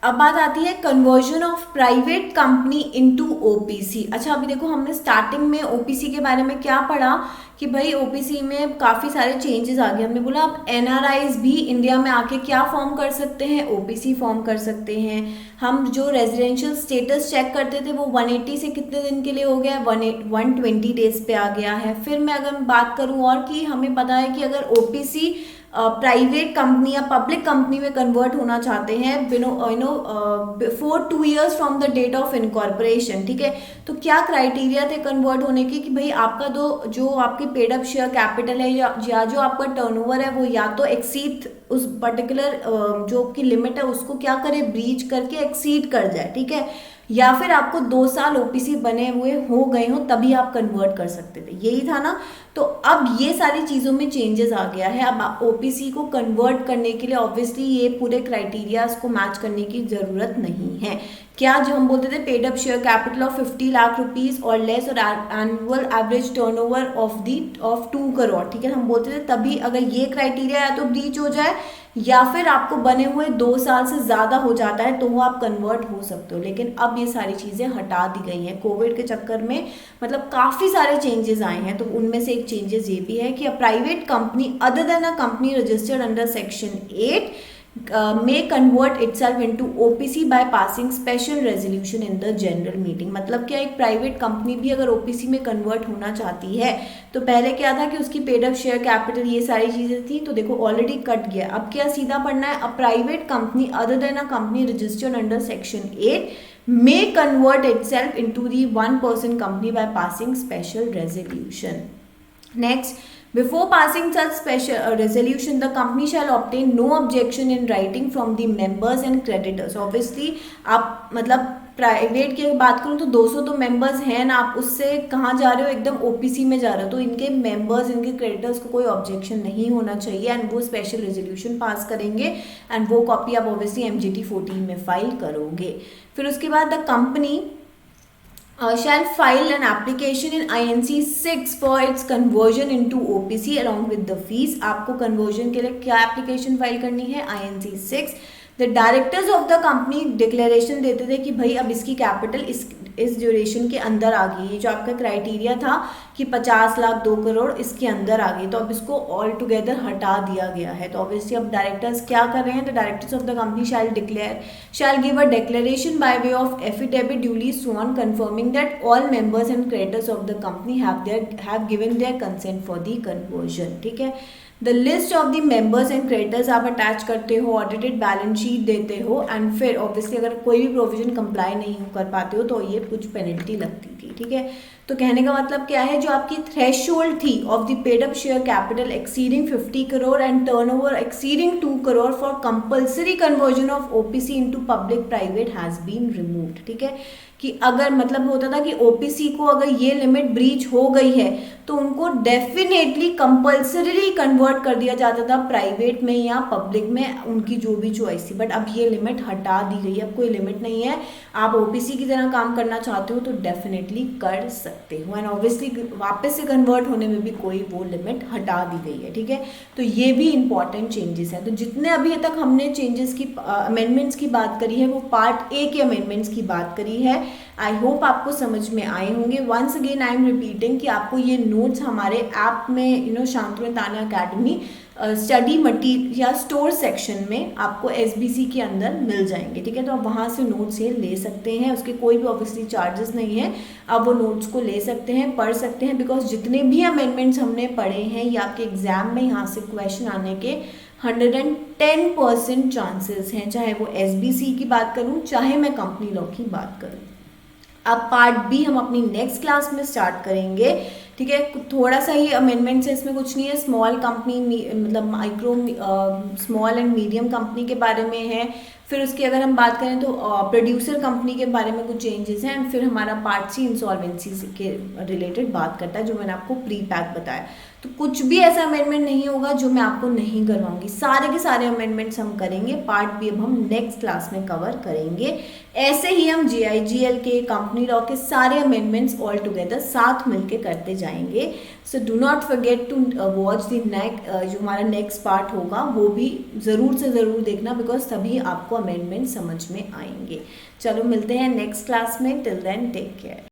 अब बात आती है conversion of private company into OPC. अच्छा अभी देखो हमने स्टार्टिंग में ओपीसी के बारे में क्या पढ़ा कि भाई ओपीसी में काफ़ी सारे चेंजेस आ गए। हमने बोला अब एनआरआईज भी इंडिया में आके क्या फॉर्म कर सकते हैं, ओपीसी फॉर्म कर सकते हैं। हम जो रेजिडेंशियल स्टेटस चेक करते थे वो 180 से कितने दिन के लिए हो गया, 120 डेज पे आ गया है। फिर मैं अगर बात करूँ और कि हमें पता है कि अगर ओपीसी प्राइवेट कंपनी या पब्लिक कंपनी में कन्वर्ट होना चाहते हैं before 2 years from the date of incorporation, ठीक है। तो क्या क्राइटेरिया थे कन्वर्ट होने के कि भाई आपका जो आपकी पेड अप शेयर कैपिटल है या जो आपका टर्नओवर है वो या तो एक्सीड उस पर्टिकुलर जो आपकी लिमिट है उसको क्या करे, ब्रीच करके एक्सीड कर जाए, ठीक है, या फिर आपको 2 साल ओपीसी बने हुए हो गए हो तभी आप कन्वर्ट कर सकते थे, यही था ना। तो अब ये सारी चीज़ों में चेंजेस आ गया है। अब ओपीसी को कन्वर्ट करने के लिए ऑब्वियसली ये पूरे क्राइटेरियाज को मैच करने की ज़रूरत नहीं है। क्या जो हम बोलते थे paid up share capital of 50 lakh rupees और लेस और annual average turnover of 2 crore, ठीक है, हम बोलते थे तभी अगर ये क्राइटेरिया या तो ब्रीच हो जाए या फिर आपको बने हुए 2 साल से ज़्यादा हो जाता है तो वो आप कन्वर्ट हो सकते हो। लेकिन अब ये सारी चीज़ें हटा दी गई हैं कोविड के चक्कर में, मतलब काफ़ी सारे चेंजेस आए हैं। तो उनमें से एक चेंजेस ये भी है कि a private company other than a company registered under section 8 may convert itself into OPC by passing special resolution in the general meeting। मतलब क्या एक प्राइवेट कंपनी भी अगर OPC में कन्वर्ट होना चाहती है तो पहले क्या था कि उसकी पेड अप शेयर कैपिटल ये सारी चीज़ें थी, तो देखो ऑलरेडी कट गया। अब क्या सीधा पढ़ना है, a private company other than a company registered under section 8 may convert itself into the 1% company by passing special resolution। Next, before passing such special resolution, the company shall obtain no objection in writing from the members and creditors। Obviously, आप मतलब private की बात करूँ तो 200 तो members हैं ना, आप उससे कहाँ जा रहे हो, एकदम ओपीसी में जा रहे हो, तो इनके मेंबर्स इनके क्रेडिटर्स को कोई ऑब्जेक्शन नहीं होना चाहिए एंड वो स्पेशल रेजोल्यूशन पास करेंगे एंड वो कॉपी आप ऑब्वियसली MGT 14 में फाइल करोगे। फिर उसके बाद the company shall file an application in INC 6 for its conversion into OPC along with the fees। आपको कन्वर्जन के लिए क्या एप्लीकेशन फाइल करनी है, INC 6। The directors of the company declaration देते थे कि भाई अब इसकी कैपिटल इस ड्यूरेशन के अंदर आ गई है, जो आपका क्राइटेरिया था कि 50 लाख 2 करोड़ इसके अंदर आ गई, तो अब इसको ऑल टुगेदर हटा दिया गया है। तो ऑब्वियसली अब डायरेक्टर्स क्या कर रहे हैं, the directors of the company shall give a declaration by way of affidavit duly sworn confirming that all members and creditors of the company have given their consent for the conversion, ठीक है। The list of the members and creditors आप attach करते हो, audited balance sheet देते हो and फिर obviously अगर कोई भी प्रोविजन कंप्लाई नहीं कर पाते हो तो ये कुछ पेनल्टी लगती थी, ठीक है। तो कहने का मतलब क्या है, जो आपकी थ्रेशोल्ड थी of the paid up share capital exceeding 50 crore and turnover exceeding 2 crore for compulsory conversion of OPC into public private has been removed, ठीक है। कि अगर मतलब होता था कि ओपीसी को अगर ये लिमिट ब्रीच हो गई है तो उनको डेफिनेटली कंपल्सरी कन्वर्ट कर दिया जाता था प्राइवेट में या पब्लिक में, उनकी जो भी चॉइस थी। बट अब ये लिमिट हटा दी गई है, अब कोई लिमिट नहीं है, आप ओपीसी की तरह काम करना चाहते हो तो डेफिनेटली कर सकते हो एंड ऑब्वियसली वापस से कन्वर्ट होने में भी कोई वो लिमिट हटा दी गई है, ठीक है। तो ये भी इंपॉर्टेंट चेंजेस हैं। तो जितने अभी तक हमने चेंजेस की अमेंडमेंट्स की बात करी है वो पार्ट ए के अमेंडमेंट्स की बात करी है। आई होप आपको समझ में आए होंगे। Once again I am repeating कि आपको ये नोट्स हमारे ऐप में Shantanu Tana academy study material या स्टोर सेक्शन में आपको SBC के अंदर मिल जाएंगे, ठीक है। तो आप वहाँ से नोट्स ये ले सकते हैं, उसके कोई भी ऑब्वियसली चार्जेस नहीं है, आप वो नोट्स को ले सकते हैं, पढ़ सकते हैं, बिकॉज जितने भी अमेंडमेंट्स हमने पढ़े हैं ये आपके एग्जाम में यहाँ से क्वेश्चन आने के 110% चांसेस हैं, चाहे वो SBC की बात करूँ चाहे मैं कंपनी लॉ की बात करूँ। अब पार्ट बी हम अपनी नेक्स्ट क्लास में स्टार्ट करेंगे ठीक है, थोड़ा सा ही अमेंडमेंट्स है, इसमें कुछ नहीं है। स्मॉल कंपनी मतलब micro small and medium company के बारे में है। फिर उसकी अगर हम बात करें तो प्रोड्यूसर कंपनी के बारे में कुछ चेंजेस हैं। एंड फिर हमारा पार्ट सी इंसॉल्वेंसी के रिलेटेड बात करता है, जो मैंने आपको प्री पैक बताया। तो कुछ भी ऐसा अमेंडमेंट नहीं होगा जो मैं आपको नहीं करवाऊंगी, सारे के सारे अमेंडमेंट्स हम करेंगे। पार्ट बी अब हम नेक्स्ट क्लास में कवर करेंगे। ऐसे ही हम GIGL के, कंपनी लॉ के सारे अमेंडमेंट्स ऑल टुगेदर साथ मिलके करते जाएंगे। So do not forget to watch the जो हमारा नेक्स्ट पार्ट होगा वो भी ज़रूर से ज़रूर देखना, बिकॉज तभी आपको अमेंडमेंट समझ में आएंगे। चलो मिलते हैं नेक्स्ट क्लास में। Till then take care.